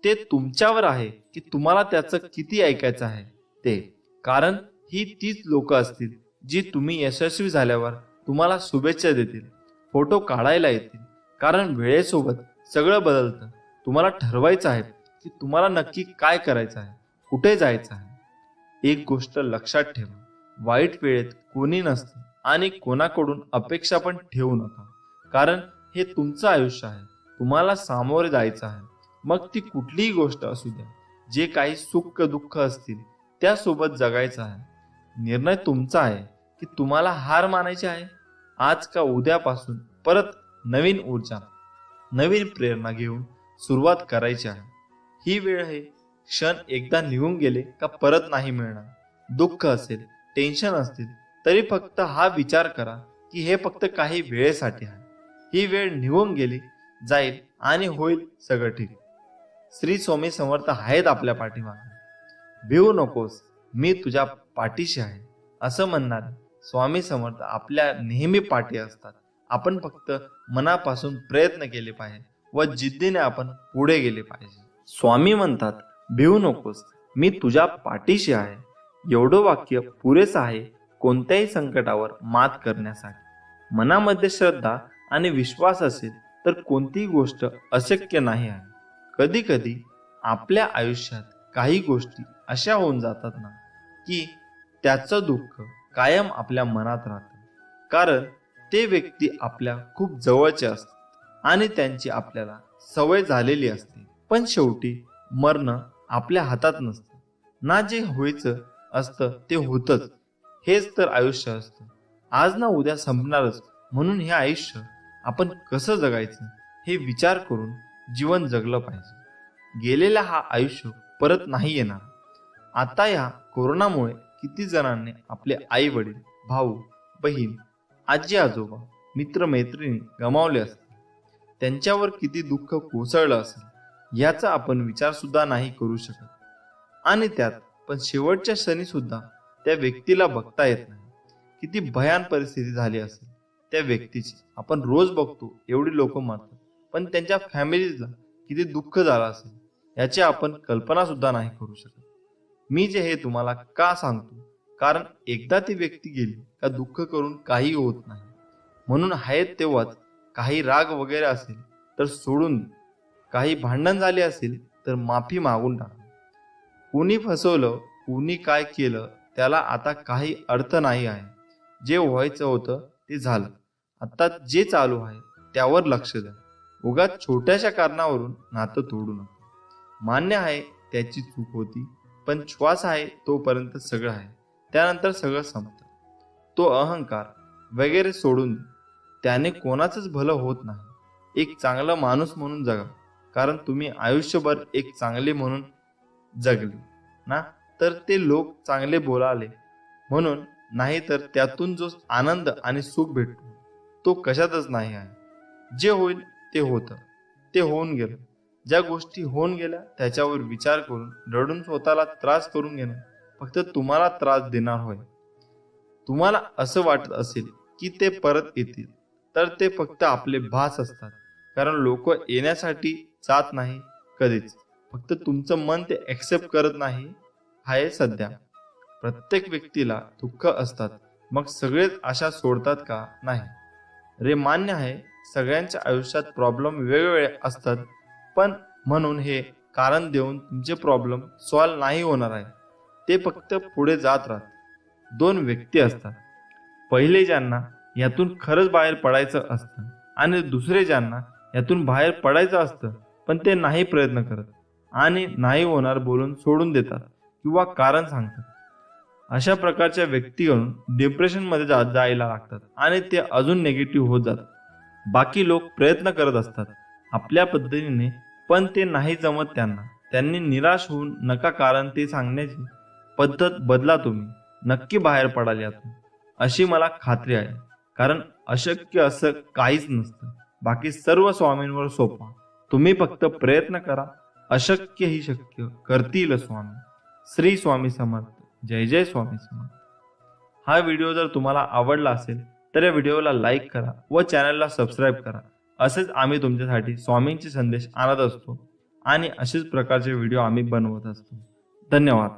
ते तुमच्यावर आहे की तुम्हाला त्याचं किती ऐकायचं आहे ते. कारण ही तीच लोक असतील जी तुम्ही यशस्वी झाल्यावर तुम्हाला शुभेच्छा देतील, फोटो काढायला येतील. कारण वेळेसोबत सगळं बदलतं. तुम्हाला ठरवायचं आहे की तुम्हाला नक्की काय करायचं आहे, कुठे जायचं आहे. एक गोष्ट लक्षात ठेवा, वाईट वेळेत कोणी नसतं आणि कोणाकडून अपेक्षा पण ठेवू नका. कारण हे तुमचं आयुष्य आहे, तुम्हाला सामोरे जायचं आहे. मग ती कुठलीही गोष्ट असू द्या, जे काही सुख दुःख असतील त्यासोबत जगायचं आहे. निर्णय तुमचा आहे की तुम्हाला हार मानायची आहे. आज का उद्यापासून परत नवीन ऊर्जा, नवीन प्रेरणा घेऊन सुरुवात करायची आहे. ही वेळ आहे क्षण एकदा निघून गेले का परत नाही मिळणार. दुःख असेल, टेन्शन असतील तरी फक्त हा विचार करा की हे फक्त काही वेळेसाठी आहे. ही वेळ निघून गेली जाईल आणि होईल सगळं ठीक. श्री स्वामी समर्थ आहेत आपल्या पाठीमागे. भिवू नकोस, मी तुझ्या पाठीशी आहे असं म्हणणारे स्वामी समर्थ आपल्या नेहमी पाठी असतात. आपण फक्त मनापासून प्रयत्न केले पाहिजे व जिद्दीने आपण पुढे गेले पाहिजे. स्वामी म्हणतात, भिवू नकोस, मी तुझ्या पाठीशी आहे. एवढं वाक्य पुरेसं आहे कोणत्याही संकटावर मात करण्यासाठी. मनामध्ये श्रद्धा आणि विश्वास असेल तर कोणतीही गोष्ट अशक्य नाही आहे. कधी कधी आपल्या आयुष्यात काही गोष्टी अशा होऊन जातात ना की त्याचं दुःख कायम आपल्या मनात राहतं. कारण ते व्यक्ती आपल्या खूप जवळचे असतात आणि त्यांची आपल्याला सवय झालेली असते. पण शेवटी मरण आपल्या हातात नसतं ना. जे व्हायचं असतं ते होतच. हेच तर आयुष्य असतं. आज ना उद्या संपणारच, म्हणून हे आयुष्य आपण कसं जगायचं हे विचार करून जीवन जगलं पाहिजे. गेलेला हा आयुष्य परत नाही येणार. आता या कोरोनामुळे किती जणांनी आपले आई वडील, भाऊ बहीण, आजी आजोबा, मित्र मैत्रिणी गमावले असतील. त्यांच्यावर किती दुःख कोसळलं असेल याचा आपण विचार सुद्धा नाही करू शकत. आणि त्यात पण शेवटच्या क्षणी सुद्धा त्या व्यक्तीला बघता येत नाही. किती भयान परिस्थिती झाली असेल त्या व्यक्तीची. आपण रोज बघतो एवढी लोक मरतात, पण त्यांच्या फॅमिलीला किती दुःख झालं असेल याची आपण कल्पना सुद्धा नाही करू शकत. मी जे हे तुम्हाला का सांगतो, कारण एकदा ती व्यक्ती गेली का दुःख करून काही होत नाही. म्हणून आहेत तेव्हाच काही राग वगैरे असेल तर सोडून दे. काही भांडण झाले असेल तर माफी मागून टाका. कुणी फसवलं, कुणी काय केलं त्याला आता काही अर्थ नाही आहे. जे व्हायचं होतं ते झालं. आता जे चालू आहे त्यावर लक्ष द्या. उगाच छोट्याशा कारणावरून नातं तोडू नका. मान्य आहे त्याची चूक होती, पण श्वास आहे तोपर्यंत सगळं आहे. त्यानंतर सगळं संपतं. तो अहंकार वगैरे सोडून दे. त्याने कोणाचंच भलं होत नाही. एक चांगला माणूस म्हणून जगा. कारण तुम्ही आयुष्यभर एक चांगले म्हणून जगले ना, तर ते लोक चांगले बोलाले म्हणून, नाही तर त्यातून जो आनंद आणि सुख भेटतो तो कशातच नाही आहे. जे होईल ते होतं, ते होऊन गेलं. ज्या गोष्टी होऊन गेल्या त्याच्यावर विचार करून रडून स्वतःला त्रास करून घेणं फक्त तुम्हाला त्रास देणार होय. तुम्हाला असं वाटत असेल की ते परत येतील तर ते फक्त आपले भास असतात. कारण लोक येण्यासाठी जात नाही कधीच. फक्त तुमचं मन ते ऍक्सेप्ट करत नाही आहे सध्या. प्रत्येक व्यक्तीला दुःख असतात, मग सगळेच आशा सोडतात का? नाही रे, मान्य आहे सगळ्यांच्या आयुष्यात प्रॉब्लेम वेगवेगळे असतात, पण म्हणून हे कारण देऊन तुमचे प्रॉब्लेम सॉल्व्ह नाही होणार आहे. ते फक्त पुढे जात राहतात. दोन व्यक्ती असतात, पहिले ज्यांना यातून खरंच बाहेर पडायचं असतं आणि दुसरे ज्यांना यातून बाहेर पडायचं असतं पण ते नाही प्रयत्न करत आणि नाही होणार बोलून सोडून देतात किंवा कारण सांगतात. अशा प्रकारच्या व्यक्तीकडून डिप्रेशन मध्ये जायला लागतात आणि ते अजून निगेटिव्ह होत जातात. बाकी लोक प्रयत्न करत असतात आपल्या पद्धतीने, पण ते नाही जमत त्यांना. त्यांनी निराश होऊन नका, कारण ते सांगण्याची पद्धत बदला. तुम्ही नक्की बाहेर पडाल यातून अशी मला खात्री आहे. कारण अशक्य असं काहीच नसतं. बाकी सर्व स्वामींवर सोपा. तुम्ही फक्त प्रयत्न करा. अशक्य ही शक्य करतील स्वामी. श्री स्वामी समर्थ. जय जय स्वामी समर्थ. हा व्हिडिओ जर तुम्हाला आवडला असेल तर या व्हिडिओला लाईक करा व चॅनलला सबस्क्राईब करा. असेच आम्ही तुमच्यासाठी स्वामींचे संदेश आणत असतो आणि असेच प्रकारचे व्हिडिओ आम्ही बनवत असतो. धन्यवाद.